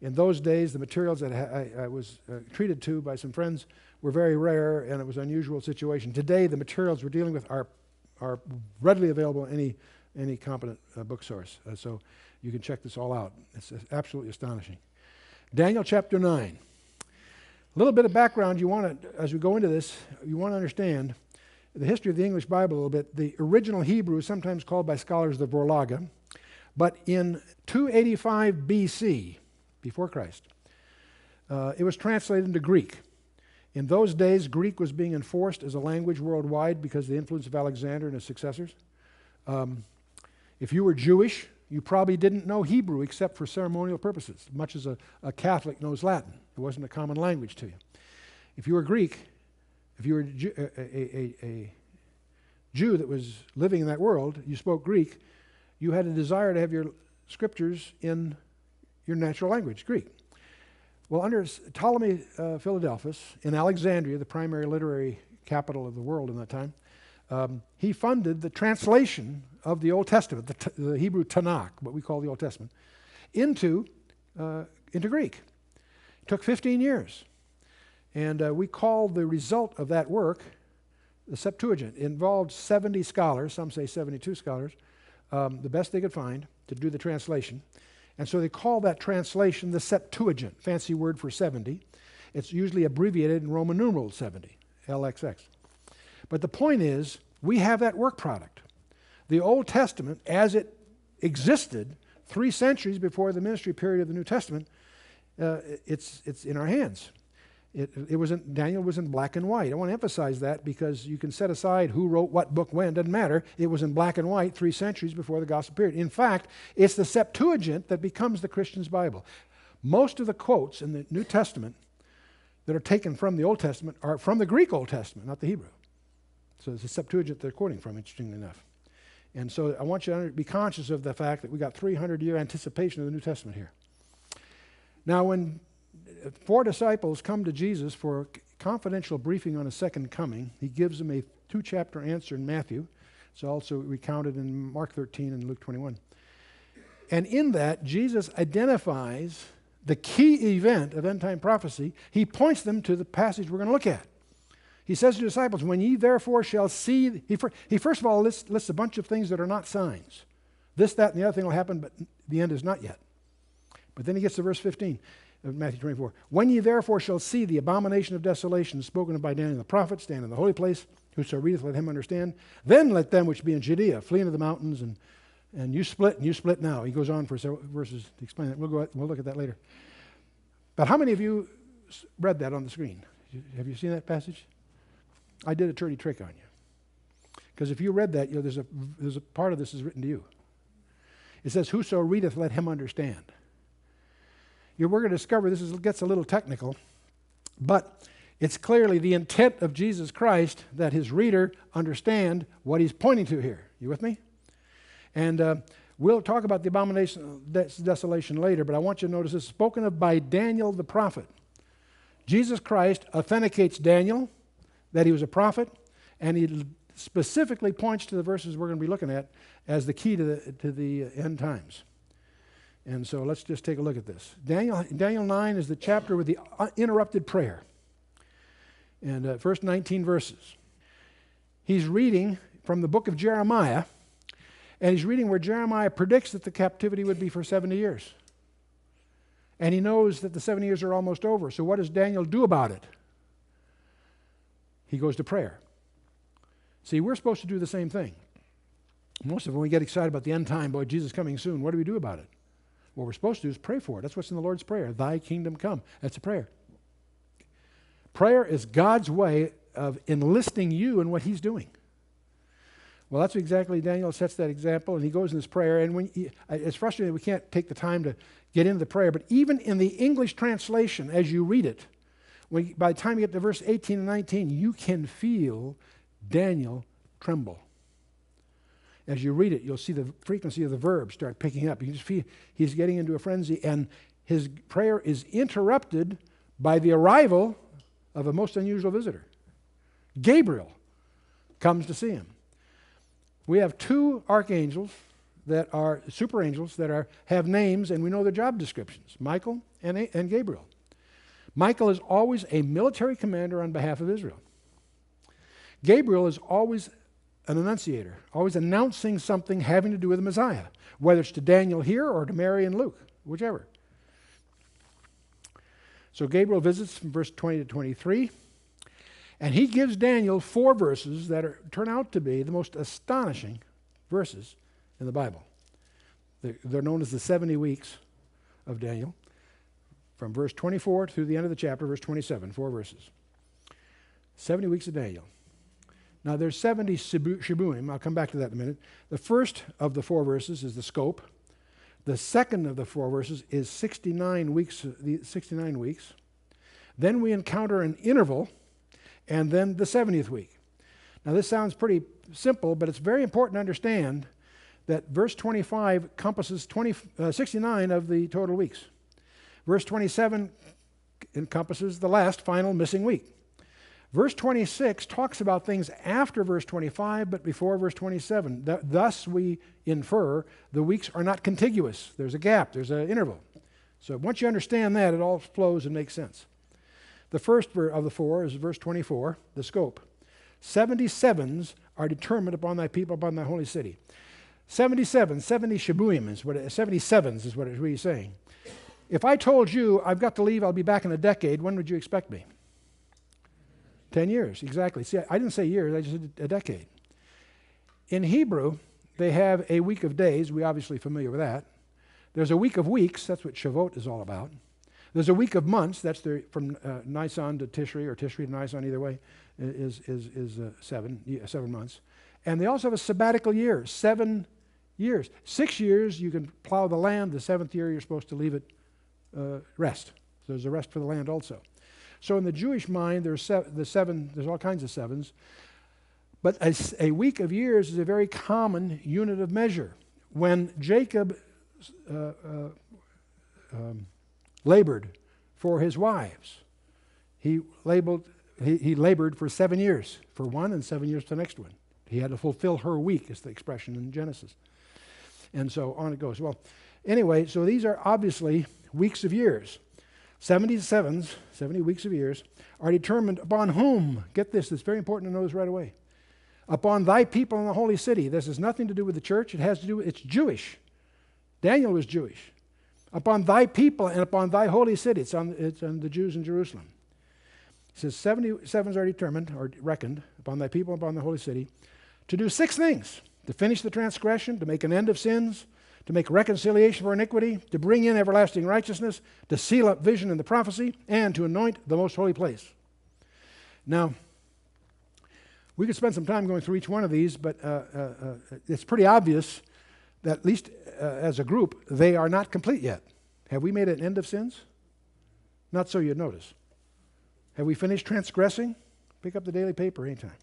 In those days, the materials that I was treated to by some friends were very rare, and it was an unusual situation. Today, the materials we're dealing with are readily available in any competent book source. So you can check this all out. It's absolutely astonishing. Daniel chapter 9. A little bit of background as we go into this, you want to understand the history of the English Bible a little bit. The original Hebrew is sometimes called by scholars the Vorlage, but in 285 BC, before Christ, it was translated into Greek. In those days, Greek was being enforced as a language worldwide because of the influence of Alexander and his successors. If you were Jewish, you probably didn't know Hebrew except for ceremonial purposes, much as a Catholic knows Latin. It wasn't a common language to you. If you were Greek, if you were a Jew that was living in that world, you spoke Greek, you had a desire to have your scriptures in your natural language, Greek. Well, under Ptolemy Philadelphus in Alexandria, the primary literary capital of the world in that time, he funded the translation of the Old Testament, the Hebrew Tanakh, what we call the Old Testament, into Greek. It took 15 years. And we call the result of that work the Septuagint. It involved 70 scholars, some say 72 scholars, the best they could find to do the translation. And so they call that translation the Septuagint, fancy word for 70. It's usually abbreviated in Roman numeral 70, LXX. But the point is, we have that work product. The Old Testament, as it existed 3 centuries before the ministry period of the New Testament, it's in our hands. Daniel was in black and white. I want to emphasize that because you can set aside who wrote what book when, doesn't matter. It was in black and white 3 centuries before the gospel period. In fact, it's the Septuagint that becomes the Christian's Bible. Most of the quotes in the New Testament that are taken from the Old Testament are from the Greek Old Testament, not the Hebrew. So it's the Septuagint they're quoting from, interestingly enough. And so I want you to be conscious of the fact that we got 300-year anticipation of the New Testament here. Now, when 4 disciples come to Jesus for confidential briefing on his second coming, he gives them a 2-chapter answer in Matthew. It's also recounted in Mark 13 and Luke 21. And in that, Jesus identifies the key event of end-time prophecy. He points them to the passage we're going to look at. He says to the disciples, when ye therefore shall see, he first of all lists a bunch of things that are not signs. This, that, and the other thing will happen, but the end is not yet. But then he gets to verse 15 of Matthew 24. When ye therefore shall see the abomination of desolation spoken of by Daniel the prophet, stand in the holy place, whoso readeth, let him understand. Then let them which be in Judea flee into the mountains, and you split now. He goes on for several verses to explain that. We'll look at that later. But how many of you read that on the screen? Have you seen that passage? I did a dirty trick on you. Because if you read that, there's a part of this is written to you. It says, whoso readeth, let him understand. We're going to discover this gets a little technical, but it's clearly the intent of Jesus Christ that his reader understand what he's pointing to here. You with me? And we'll talk about the abomination of desolation later, but I want you to notice this is spoken of by Daniel the prophet. Jesus Christ authenticates Daniel that he was a prophet, and he specifically points to the verses we're going to be looking at as the key to the end times. And so let's just take a look at this. Daniel 9 is the chapter with the interrupted prayer. And first 19 verses. He's reading from the book of Jeremiah, and he's reading where Jeremiah predicts that the captivity would be for 70 years. And he knows that the 70 years are almost over. So what does Daniel do about it? He goes to prayer. See, we're supposed to do the same thing. Most of when we get excited about the end time, boy, Jesus coming soon, what do we do about it? What we're supposed to do is pray for it. That's what's in the Lord's Prayer. Thy kingdom come. That's a prayer. Prayer is God's way of enlisting you in what he's doing. Well, that's exactly, Daniel sets that example, and he goes in this prayer, and it's frustrating that we can't take the time to get into the prayer, but even in the English translation, as you read it, by the time you get to verse 18 and 19, you can feel Daniel tremble. As you read it, you'll see the frequency of the verbs start picking up. You can just feel he's getting into a frenzy, and his prayer is interrupted by the arrival of a most unusual visitor. Gabriel comes to see him. We have two archangels that are super angels that have names, and we know their job descriptions, Michael and Gabriel. Michael is always a military commander on behalf of Israel. Gabriel is always an annunciator, always announcing something having to do with the Messiah, whether it's to Daniel here or to Mary and Luke, whichever. So Gabriel visits from verse 20 to 23, and he gives Daniel 4 verses that turn out to be the most astonishing verses in the Bible. They're known as the 70 weeks of Daniel, from verse 24 through the end of the chapter, verse 27, 4 verses. 70 weeks of Daniel. Now there's 70 shibuim. I'll come back to that in a minute. The first of the 4 verses is the scope. The second of the 4 verses is 69 weeks. Then we encounter an interval, and then the 70th week. Now this sounds pretty simple, but it's very important to understand that verse 25 encompasses 69 of the total weeks. Verse 27 encompasses the last final missing week. Verse 26 talks about things after verse 25, but before verse 27. Thus we infer the weeks are not contiguous. There's a gap, there's an interval. So once you understand that, it all flows and makes sense. The first of the 4 is verse 24, the scope. 77s are determined upon thy people, upon thy holy city. 70 shibuim is what 77s is what it's really saying. If I told you I've got to leave, I'll be back in a decade, when would you expect me? 10 years, exactly. See, I didn't say years, I just said a decade. In Hebrew, they have a week of days. We're obviously familiar with that. There's a week of weeks. That's what Shavuot is all about. There's a week of months. That's from Nisan to Tishri, or Tishri to Nisan, either way, is 7 months. And they also have a sabbatical year, 7 years. 6 years, you can plow the land. The 7th year, you're supposed to leave it rest. So there's a rest for the land also. So in the Jewish mind, there's all kinds of 7s. But a week of years is a very common unit of measure. When Jacob labored for his wives, he labored for 7 years for one and 7 years for the next one. He had to fulfill her week, is the expression in Genesis. And so on it goes. Well, anyway, so these are obviously weeks of years. 70 weeks of years, are determined upon whom? Get this, it's very important to know this right away. Upon thy people in the holy city. This has nothing to do with the church. It has to do with, it's Jewish. Daniel was Jewish. Upon thy people and upon thy holy city. It's on the Jews in Jerusalem. It says 77s are determined, or reckoned, upon thy people and upon the holy city, to do 6 things. To finish the transgression, to make an end of sins, to make reconciliation for iniquity, to bring in everlasting righteousness, to seal up vision and the prophecy, and to anoint the most holy place. Now, we could spend some time going through each one of these, but it's pretty obvious that at least as a group, they are not complete yet. Have we made an end of sins? Not so you'd notice. Have we finished transgressing? Pick up the daily paper anytime.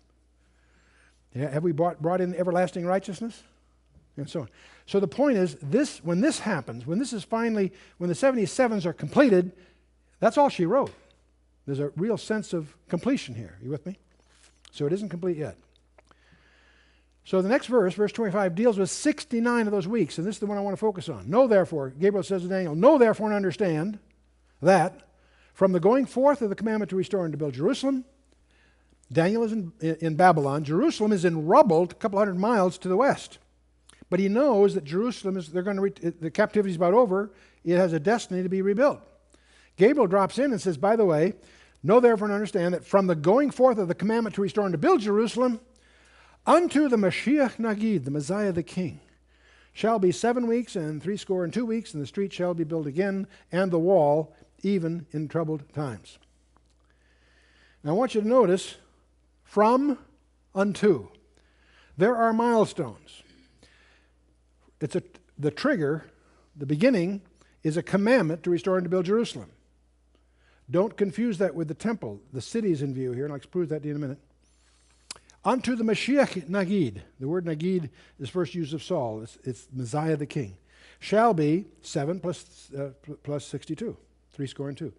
Have we brought in everlasting righteousness? And so on. So the point is, when this happens, when the 77s are completed, that's all she wrote. There's a real sense of completion here. You with me? So it isn't complete yet. So the next verse, verse 25, deals with 69 of those weeks, and this is the one I want to focus on. Know therefore, Gabriel says to Daniel, know therefore and understand that from the going forth of the commandment to restore and to build Jerusalem, Daniel is in Babylon. Jerusalem is in rubble a couple hundred miles to the west. But he knows that Jerusalem is, the captivity is about over. It has a destiny to be rebuilt. Gabriel drops in and says, by the way, know therefore and understand that from the going forth of the commandment to restore and to build Jerusalem, unto the Mashiach Nagid, the Messiah the King, shall be 7 weeks and 62 weeks, and the street shall be built again, and the wall, even in troubled times. Now I want you to notice, from unto. There are milestones. The trigger, the beginning, is a commandment to restore and to build Jerusalem. Don't confuse that with the temple. The city is in view here, and I'll prove that to you in a minute. Unto the Mashiach Nagid. The word Nagid is first used of Saul. It's Messiah the King. Shall be 7 plus 62, 62.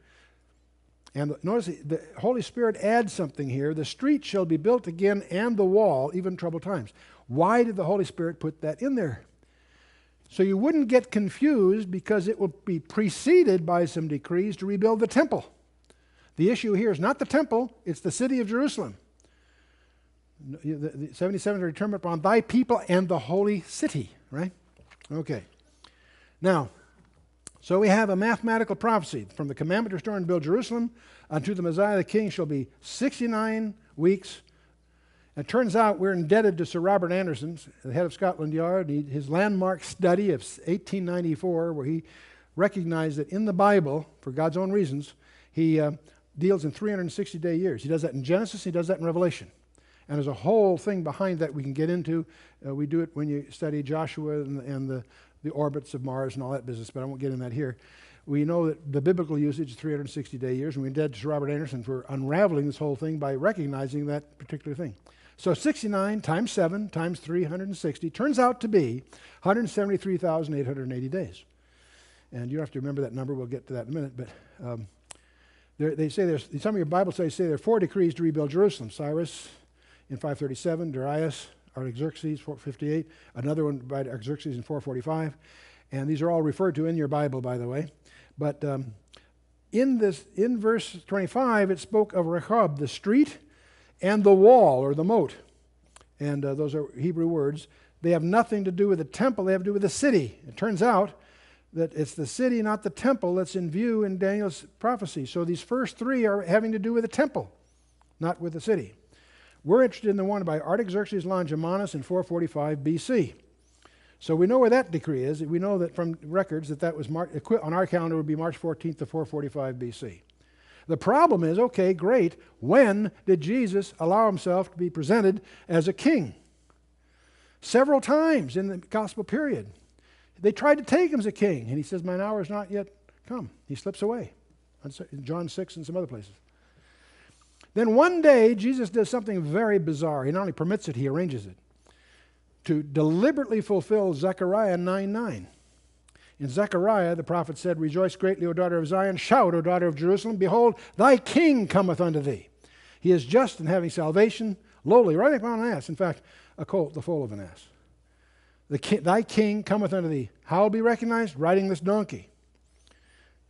And notice the Holy Spirit adds something here. The street shall be built again, and the wall, even in troubled times. Why did the Holy Spirit put that in there? So you wouldn't get confused, because it will be preceded by some decrees to rebuild the temple. The issue here is not the temple, it's the city of Jerusalem. The 77 are determined upon thy people and the holy city, right? Okay. Now, so we have a mathematical prophecy. From the commandment to restore and build Jerusalem unto the Messiah the King shall be 69 weeks. It turns out we're indebted to Sir Robert Anderson, the head of Scotland Yard, his landmark study of 1894, where he recognized that in the Bible, for God's own reasons, he deals in 360-day years. He does that in Genesis, he does that in Revelation. And there's a whole thing behind that we can get into. We do it when you study Joshua and the orbits of Mars and all that business, but I won't get into that here. We know that the biblical usage is 360-day years, and we're indebted to Sir Robert Anderson for unraveling this whole thing by recognizing that particular thing. So 69 times 7 times 360 turns out to be 173,880 days. And you don't have to remember that number. We'll get to that in a minute. But they say there's, some of your Bible studies say there are 4 decrees to rebuild Jerusalem. Cyrus in 537, Darius, Artaxerxes, 458, another one by Artaxerxes in 445. And these are all referred to in your Bible, by the way. But in verse 25, it spoke of Rehob, the street, and the wall, or the moat. And those are Hebrew words. They have nothing to do with the temple, they have to do with the city. It turns out that it's the city, not the temple, that's in view in Daniel's prophecy. So these first 3 are having to do with the temple, not with the city. We're interested in the one by Artaxerxes Longimanus in 445 BC. So we know where that decree is. We know that from records that was on our calendar would be March 14th to 445 BC. The problem is, okay, great, when did Jesus allow himself to be presented as a king? Several times in the gospel period. They tried to take him as a king, and he says, mine hour is not yet come. He slips away. In John 6 and some other places. Then one day, Jesus does something very bizarre. He not only permits it, he arranges it. To deliberately fulfill Zechariah 9:9. In Zechariah, the prophet said, rejoice greatly, O daughter of Zion. Shout, O daughter of Jerusalem. Behold, thy king cometh unto thee. He is just and having salvation, lowly, riding upon an ass. In fact, a colt, the foal of an ass. Thy king cometh unto thee. How will be recognized? Riding this donkey.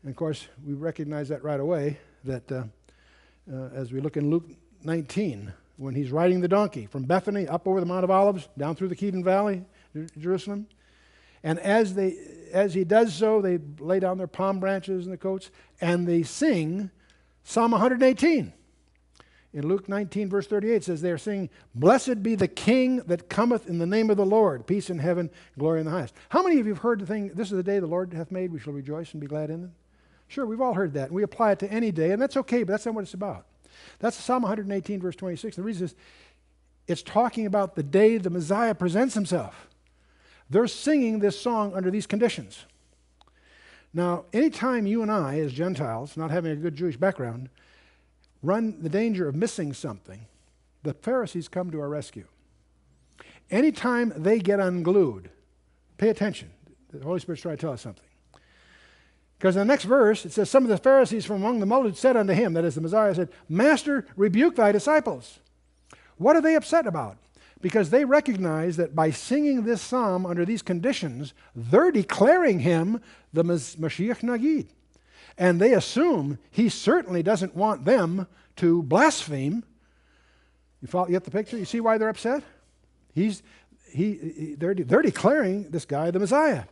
And of course, we recognize that right away, that as we look in Luke 19, when he's riding the donkey from Bethany up over the Mount of Olives, down through the Kedron Valley, Jerusalem. And as he does so, they lay down their palm branches and the coats, and they sing Psalm 118. In Luke 19, verse 38, it says, they are singing, blessed be the King that cometh in the name of the Lord, peace in heaven, glory in the highest. How many of you have heard the thing, this is the day the Lord hath made, we shall rejoice and be glad in it? Sure, we've all heard that, and we apply it to any day, and that's okay, but that's not what it's about. That's Psalm 118, verse 26. The reason is, it's talking about the day the Messiah presents himself. They're singing this song under these conditions. Now, anytime you and I, as Gentiles, not having a good Jewish background, run the danger of missing something, the Pharisees come to our rescue. Anytime they get unglued, pay attention. The Holy Spirit's trying to tell us something. Because in the next verse, it says, some of the Pharisees from among the multitude said unto him, that is the Messiah, said, Master, rebuke thy disciples. What are they upset about? because they recognize that by singing this psalm under these conditions, they're declaring him the Mashiach Nagid. And they assume he certainly doesn't want them to blaspheme. You get the picture? You see why they're upset? They're declaring this guy the Messiah.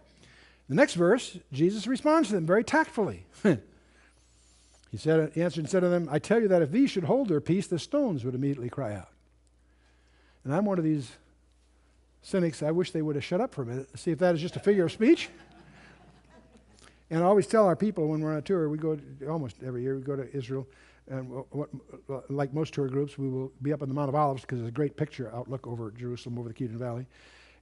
The next verse, Jesus responds to them very tactfully. He answered and said to them, I tell you that if these should hold their peace, the stones would immediately cry out. And I'm one of these cynics. I wish they would have shut up for a minute to see if that is just a figure of speech. And I always tell our people when we're on a tour, we go almost every year, we go to Israel, and like most tour groups, we will be up on the Mount of Olives because there's a great picture outlook over Jerusalem, over the Kidron Valley.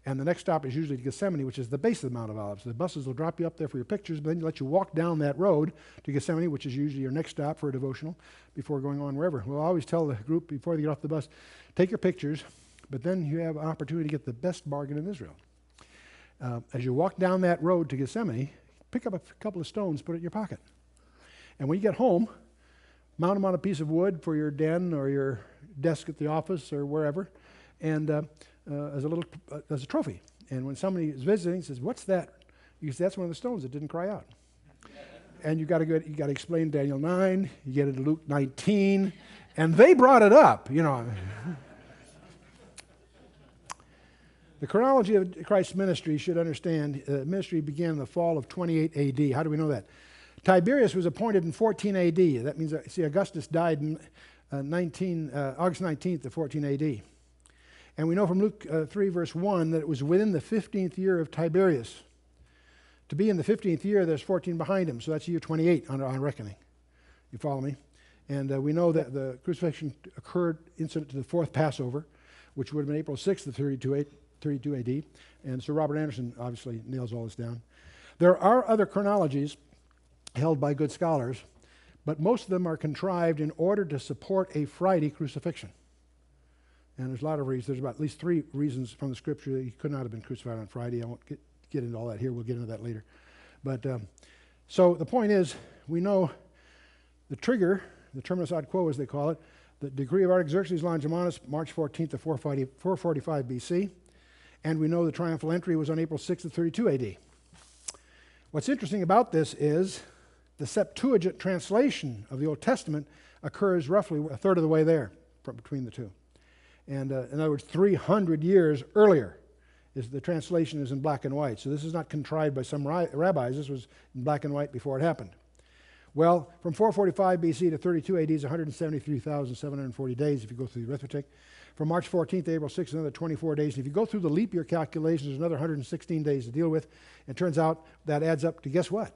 And the next stop is usually to Gethsemane, which is the base of the Mount of Olives. The buses will drop you up there for your pictures, but then let you walk down that road to Gethsemane, which is usually your next stop for a devotional before going on wherever. We'll always tell the group before they get off the bus, take your pictures, but then you have an opportunity to get the best bargain in Israel. As you walk down that road to Gethsemane, pick up a couple of stones, put it in your pocket. And when you get home, mount them on a piece of wood for your den or your desk at the office or wherever, and as a trophy. And when somebody is visiting, says, "What's that?" You say, "That's one of the stones that didn't cry out." And you got to explain Daniel 9. You get into Luke 19, and they brought it up. The chronology of Christ's ministry should understand. Ministry began in the fall of 28 A.D. How do we know that? Tiberius was appointed in 14 A.D. That means, Augustus died in August 19th of 14 A.D. And we know from Luke 3, verse 1, that it was within the 15th year of Tiberius. To be in the 15th year, there's 14 behind him, so that's year 28 on reckoning. You follow me? And we know that the crucifixion occurred incident to the fourth Passover, which would have been April 6th of 32 AD. And Sir Robert Anderson obviously nails all this down. There are other chronologies held by good scholars, but most of them are contrived in order to support a Friday crucifixion. And there's a lot of reasons. There's about at least 3 reasons from the Scripture that he could not have been crucified on Friday. I won't get into all that here. We'll get into that later. But so the point is, we know the trigger, the terminus ad quo as they call it, the decree of Artaxerxes Longimanus, March 14th of 445 BC. And we know the triumphal entry was on April 6th of 32 AD. What's interesting about this is the Septuagint translation of the Old Testament occurs roughly a third of the way there between the two. And in other words, 300 years earlier, the translation is in black and white. So this is not contrived by some rabbis. This was in black and white before it happened. Well, from 445 BC to 32 AD is 173,740 days if you go through the arithmetic. From March 14th to April 6th, another 24 days. And if you go through the leap year calculations, there's another 116 days to deal with. It turns out that adds up to, guess what?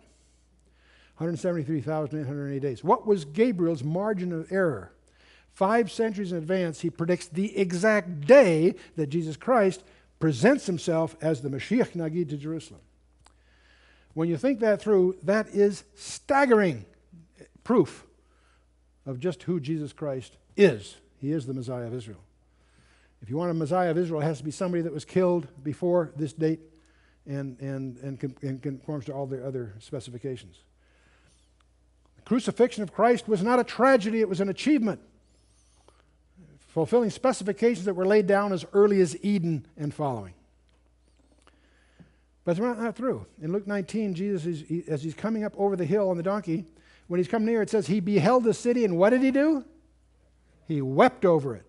173,880 days. What was Gabriel's margin of error? 5 centuries in advance, he predicts the exact day that Jesus Christ presents himself as the Mashiach Nagid to Jerusalem. When you think that through, that is staggering proof of just who Jesus Christ is. He is the Messiah of Israel. If you want a Messiah of Israel, it has to be somebody that was killed before this date and conforms to all the other specifications. The crucifixion of Christ was not a tragedy, it was an achievement, fulfilling specifications that were laid down as early as Eden and following. But it's not through. In Luke 19, Jesus, as he's coming up over the hill on the donkey, when he's come near, it says he beheld the city, and what did he do? He wept over it.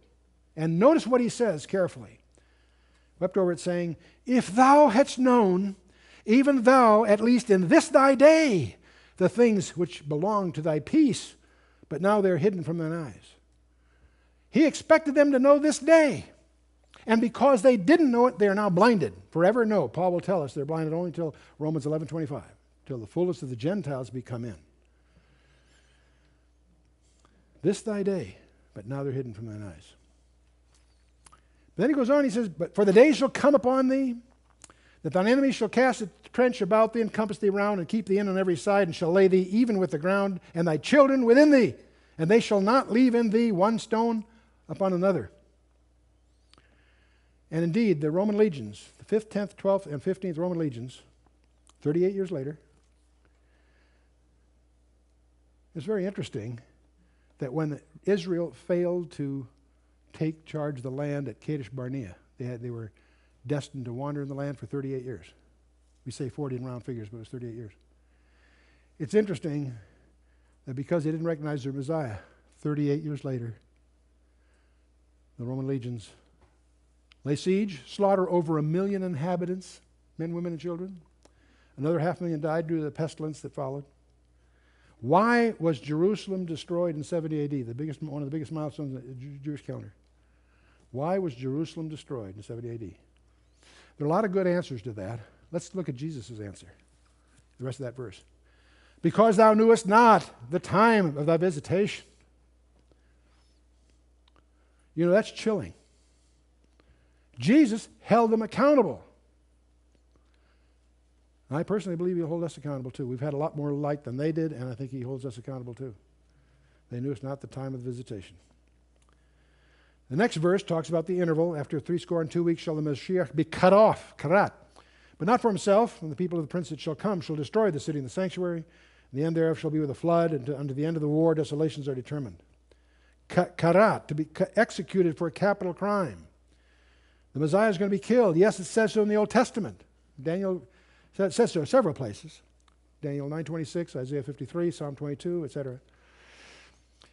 And notice what he says carefully. Wept over it, saying, if thou hadst known, even thou, at least in this thy day, the things which belong to thy peace, but now they're hidden from thine eyes. He expected them to know this day. And because they didn't know it, they are now blinded. Forever no. Paul will tell us they're blinded only until Romans 11:25, till the fullness of the Gentiles be come in. This thy day, but now they're hidden from thine eyes. But then he goes on, he says, but for the days shall come upon thee, that thine enemies shall cast a trench about thee, and compass thee round, and keep thee in on every side, and shall lay thee even with the ground, and thy children within thee, and they shall not leave in thee one stone upon another. And indeed, the Roman legions, the 5th, 10th, 12th, and 15th Roman legions, 38 years later, it's very interesting that when Israel failed to take charge of the land at Kadesh Barnea, They were destined to wander in the land for 38 years. We say 40 in round figures, but it was 38 years. It's interesting that because they didn't recognize their Messiah, 38 years later, the Roman legions lay siege, slaughter over 1 million inhabitants, men, women, and children. Another 500,000 died due to the pestilence that followed. Why was Jerusalem destroyed in 70 AD? One of the biggest milestones in the Jewish calendar. Why was Jerusalem destroyed in 70 AD? There are a lot of good answers to that. Let's look at Jesus' answer, the rest of that verse. Because thou knewest not the time of thy visitation. You know, that's chilling. Jesus held them accountable. I personally believe he'll hold us accountable too. We've had a lot more light than they did, and I think he holds us accountable too. They knew it's not the time of visitation. The next verse talks about the interval. After 62 weeks shall the Mashiach be cut off, karat. But not for himself, and the people of the prince that shall come shall destroy the city and the sanctuary. And the end thereof shall be with a flood, and unto the end of the war desolations are determined. Karat, to be executed for a capital crime. The Messiah is going to be killed. Yes, it says so in the Old Testament. Daniel says so in several places. Daniel 9:26, Isaiah 53, Psalm 22, etc.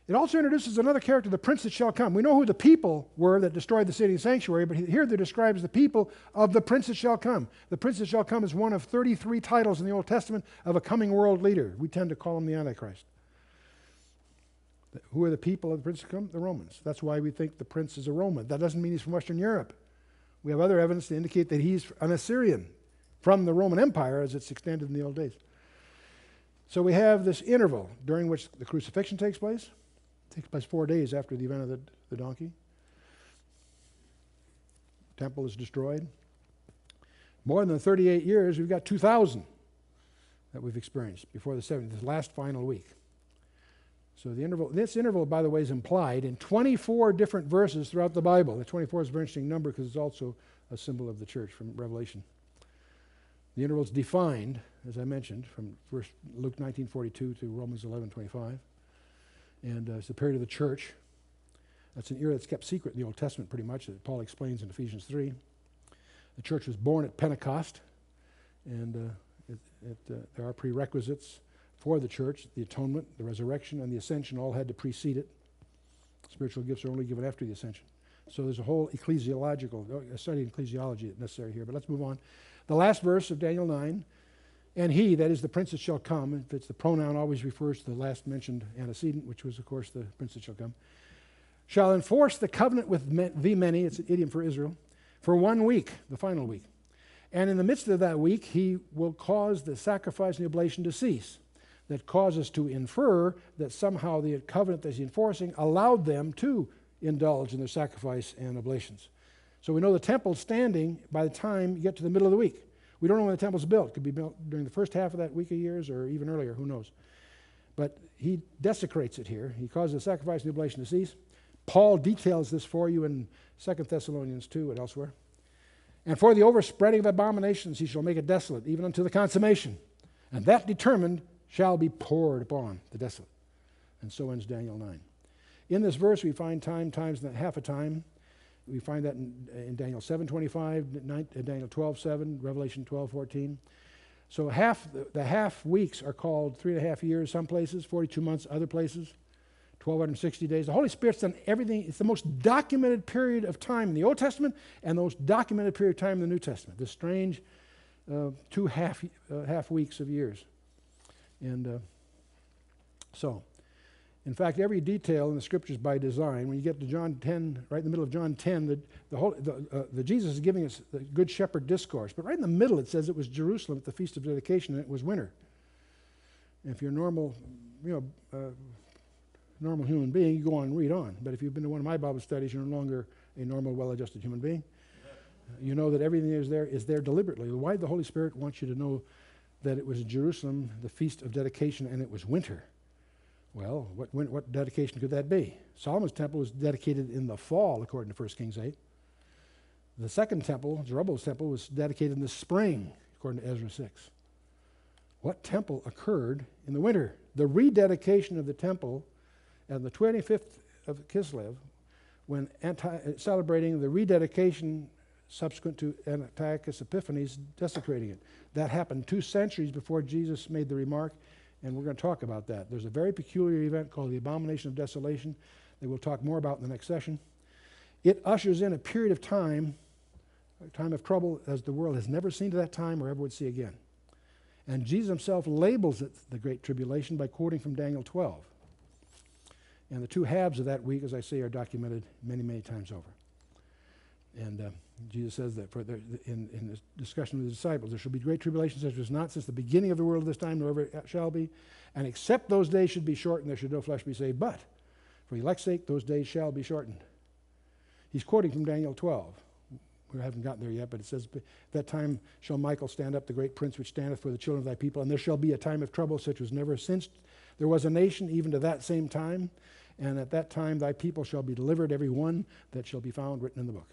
It also introduces another character, the prince that shall come. We know who the people were that destroyed the city and sanctuary, but here there describes the people of the prince that shall come. The prince that shall come is one of 33 titles in the Old Testament of a coming world leader. We tend to call him the Antichrist. Who are the people of the prince that come? The Romans. That's why we think the prince is a Roman. That doesn't mean he's from Western Europe. We have other evidence to indicate that he's an Assyrian from the Roman Empire as it's extended in the old days. So we have this interval during which the crucifixion takes place. It takes place 4 days after the event of the donkey. Temple is destroyed. More than 38 years, we've got 2,000 that we've experienced before the 70th, this last final week. So this interval, by the way, is implied in 24 different verses throughout the Bible. The 24 is a very interesting number because it's also a symbol of the church from Revelation. The interval is defined, as I mentioned, from Luke 19:42 to Romans 11:25. And it's the period of the church. That's an era that's kept secret in the Old Testament pretty much, that Paul explains in Ephesians 3. The church was born at Pentecost, and there are prerequisites for the church. The atonement, the resurrection, and the ascension all had to precede it. Spiritual gifts are only given after the ascension. So there's a whole study in ecclesiology necessary here. But let's move on. The last verse of Daniel 9, and he, that is the prince that shall come, if it's the pronoun always refers to the last mentioned antecedent, which was, of course, the prince that shall come, shall enforce the covenant with the many, it's an idiom for Israel, for 1 week, the final week. And in the midst of that week, he will cause the sacrifice and the oblation to cease. That causes to infer that somehow the covenant that he's enforcing allowed them to indulge in their sacrifice and oblations. So we know the temple's standing by the time you get to the middle of the week. We don't know when the temple's built. It could be built during the first half of that week of years or even earlier, who knows. But he desecrates it here. He causes the sacrifice and the oblation to cease. Paul details this for you in 2 Thessalonians 2 and elsewhere. And for the overspreading of abominations he shall make it desolate, even unto the consummation. And that determined shall be poured upon the desolate. And so ends Daniel 9. In this verse we find time, times, and half a time. We find that in Daniel 7:25, Daniel 12:7, Revelation 12:14. So the half weeks are called 3.5 years some places, 42 months other places, 1,260 days. The Holy Spirit's done everything. It's the most documented period of time in the Old Testament and the most documented period of time in the New Testament. This strange 2 half weeks of years. And so, in fact, every detail in the Scriptures by design. When you get to John 10, right in the middle of John 10, the Jesus is giving us the Good Shepherd discourse. But right in the middle, it says it was Jerusalem at the Feast of Dedication, and it was winter. And if you're a normal human being, you go on and read on. But if you've been to one of my Bible studies, you're no longer a normal, well-adjusted human being. You know that everything is there deliberately. Why did the Holy Spirit want you to know that it was Jerusalem, the Feast of Dedication, and it was winter? Well, what dedication could that be? Solomon's temple was dedicated in the fall, according to 1 Kings 8. The second temple, Zerubbabel's temple, was dedicated in the spring, according to Ezra 6. What temple occurred in the winter? The rededication of the temple on the 25th of Kislev, when celebrating the rededication subsequent to Antiochus Epiphanes desecrating it. That happened 2 centuries before Jesus made the remark, and we're going to talk about that. There's a very peculiar event called the Abomination of Desolation that we'll talk more about in the next session. It ushers in a period of time, a time of trouble as the world has never seen to that time or ever would see again. And Jesus himself labels it the Great Tribulation by quoting from Daniel 12. And the 2 halves of that week, as I say, are documented many, many times over. And Jesus says that in this discussion with the disciples, there shall be great tribulation such as not since the beginning of the world of this time, nor ever it shall be. And except those days should be shortened, there should no flesh be saved. But for elect's sake, those days shall be shortened. He's quoting from Daniel 12. We haven't gotten there yet, but it says, that time shall Michael stand up, the great prince which standeth for the children of thy people, and there shall be a time of trouble such as never since there was a nation, even to that same time. And at that time thy people shall be delivered, every one that shall be found written in the book.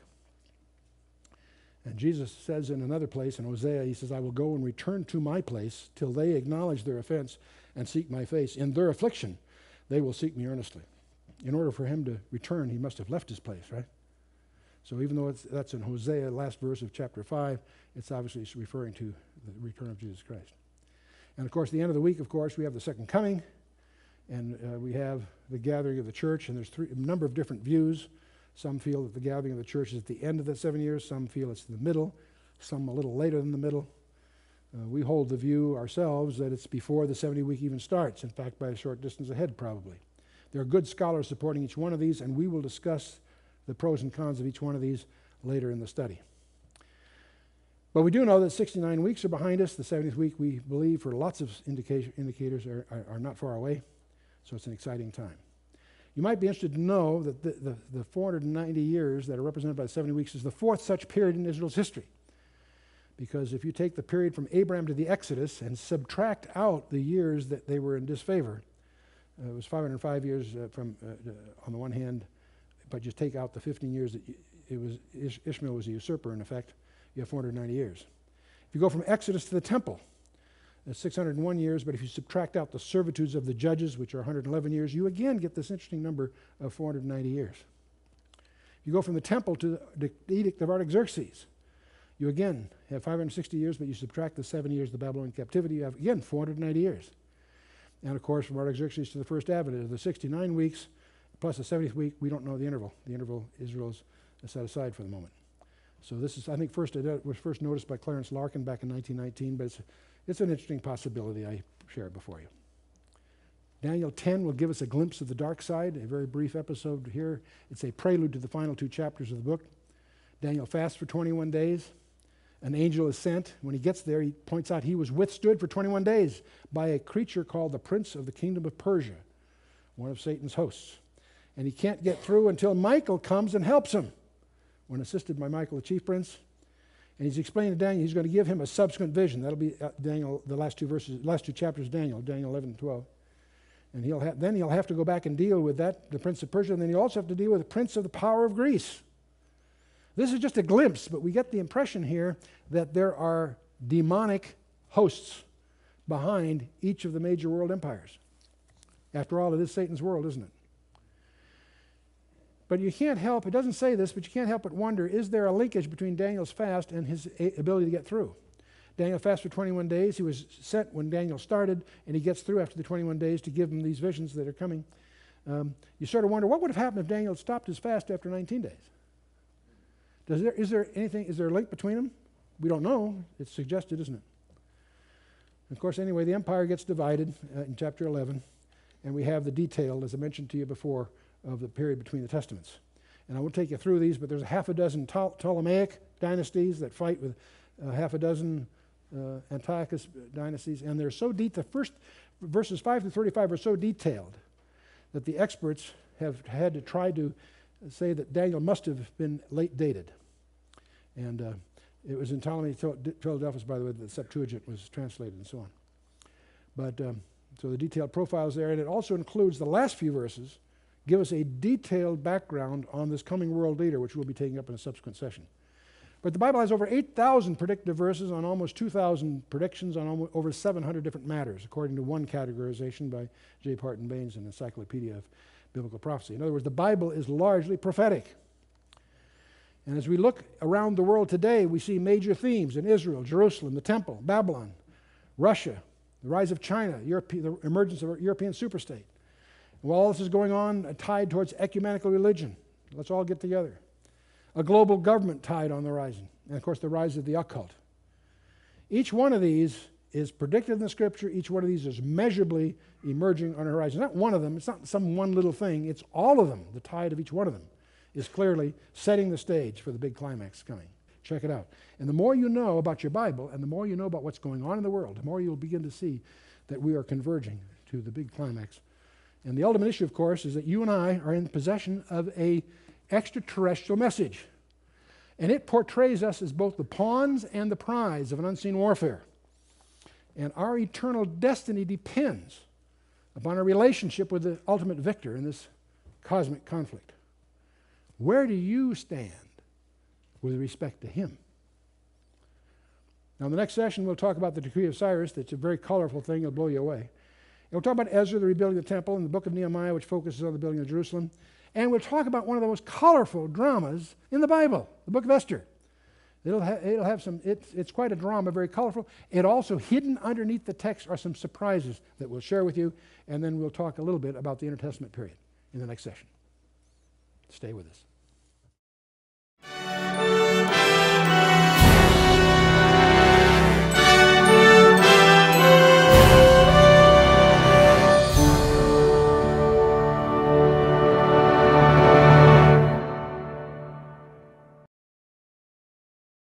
And Jesus says in another place, in Hosea, he says, I will go and return to my place till they acknowledge their offense and seek my face. In their affliction they will seek me earnestly. In order for him to return, he must have left his place, right? So even though that's in Hosea, last verse of chapter 5, it's obviously referring to the return of Jesus Christ. And of course, the end of the week, of course, we have the second coming, and we have the gathering of the church, and there's a number of different views. Some feel that the gathering of the church is at the end of the 7 years. Some feel it's in the middle. Some a little later than the middle. We hold the view ourselves that it's before the 70 week even starts. In fact, by a short distance ahead, probably. There are good scholars supporting each one of these, and we will discuss the pros and cons of each one of these later in the study. But we do know that 69 weeks are behind us. The 70th week, we believe, for lots of indicators, are not far away. So it's an exciting time. You might be interested to know that the 490 years that are represented by the 70 weeks is the 4th such period in Israel's history. Because if you take the period from Abraham to the Exodus and subtract out the years that they were in disfavor, it was 505 years on the one hand, but just take out the 15 years that Ishmael was a usurper, in effect, you have 490 years. If you go from Exodus to the temple, that's 601 years, but if you subtract out the servitudes of the judges, which are 111 years, you again get this interesting number of 490 years. If you go from the temple to the Edict of Artaxerxes, you again have 560 years, but you subtract the 7 years of the Babylonian captivity, you have again 490 years. And of course, from Artaxerxes to the first advent, the 69 weeks plus the 70th week, we don't know the interval. The interval Israel's set aside for the moment. So this is, I think, was first noticed by Clarence Larkin back in 1919, but it's an interesting possibility. I share it before you. Daniel 10 will give us a glimpse of the dark side, a very brief episode here. It's a prelude to the final 2 chapters of the book. Daniel fasts for 21 days. An angel is sent. When he gets there, he points out he was withstood for 21 days by a creature called the Prince of the Kingdom of Persia, one of Satan's hosts. And he can't get through until Michael comes and helps him. When assisted by Michael, the chief prince, and he's explaining to Daniel, he's going to give him a subsequent vision. That'll be Daniel, the last 2 chapters of Daniel 11 and 12. And then he'll have to go back and deal with that, the prince of Persia, and then he'll also have to deal with the prince of the power of Greece. This is just a glimpse, but we get the impression here that there are demonic hosts behind each of the major world empires. After all, it is Satan's world, isn't it? But you can't help, it doesn't say this, but you can't help but wonder, is there a linkage between Daniel's fast and his ability to get through? Daniel fasted for 21 days. He was sent when Daniel started, and he gets through after the 21 days to give him these visions that are coming. You sort of wonder, what would have happened if Daniel had stopped his fast after 19 days? Is there a link between them? We don't know. It's suggested, isn't it? Of course, anyway, the empire gets divided in chapter 11, and we have the detail, as I mentioned to you before, of the period between the testaments. And I won't take you through these, but there's a half a dozen Ptolemaic dynasties that fight with half a dozen Antiochus dynasties, and they're so deep, the first verses 5 through 35 are so detailed that the experts have had to try to say that Daniel must have been late dated. And it was in Ptolemy Philadelphus, by the way, that the Septuagint was translated and so on. But so the detailed profiles there, and it also includes the last few verses give us a detailed background on this coming world leader, which we'll be taking up in a subsequent session. But the Bible has over 8,000 predictive verses on almost 2,000 predictions on over 700 different matters, according to one categorization by J. Parton Baines in Encyclopedia of Biblical Prophecy. In other words, the Bible is largely prophetic. And as we look around the world today, we see major themes in Israel, Jerusalem, the temple, Babylon, Russia, the rise of China, the emergence of a European superstate. And while all this is going on, a tide towards ecumenical religion. Let's all get together. A global government tide on the horizon. And of course, the rise of the occult. Each one of these is predicted in the Scripture. Each one of these is measurably emerging on the horizon. It's not one of them. It's not some one little thing. It's all of them. The tide of each one of them is clearly setting the stage for the big climax coming. Check it out. And the more you know about your Bible and the more you know about what's going on in the world, the more you'll begin to see that we are converging to the big climax. And the ultimate issue, of course, is that you and I are in possession of an extraterrestrial message. And it portrays us as both the pawns and the prize of an unseen warfare. And our eternal destiny depends upon our relationship with the ultimate victor in this cosmic conflict. Where do you stand with respect to him? Now, in the next session, we'll talk about the Decree of Cyrus. That's a very colorful thing. It'll blow you away. And we'll talk about Ezra, the rebuilding of the temple, and the book of Nehemiah, which focuses on the building of Jerusalem. And we'll talk about one of the most colorful dramas in the Bible, the Book of Esther. It'll have some, it's quite a drama, very colorful. It also, hidden underneath the text, are some surprises that we'll share with you, and then we'll talk a little bit about the intertestament period in the next session. Stay with us.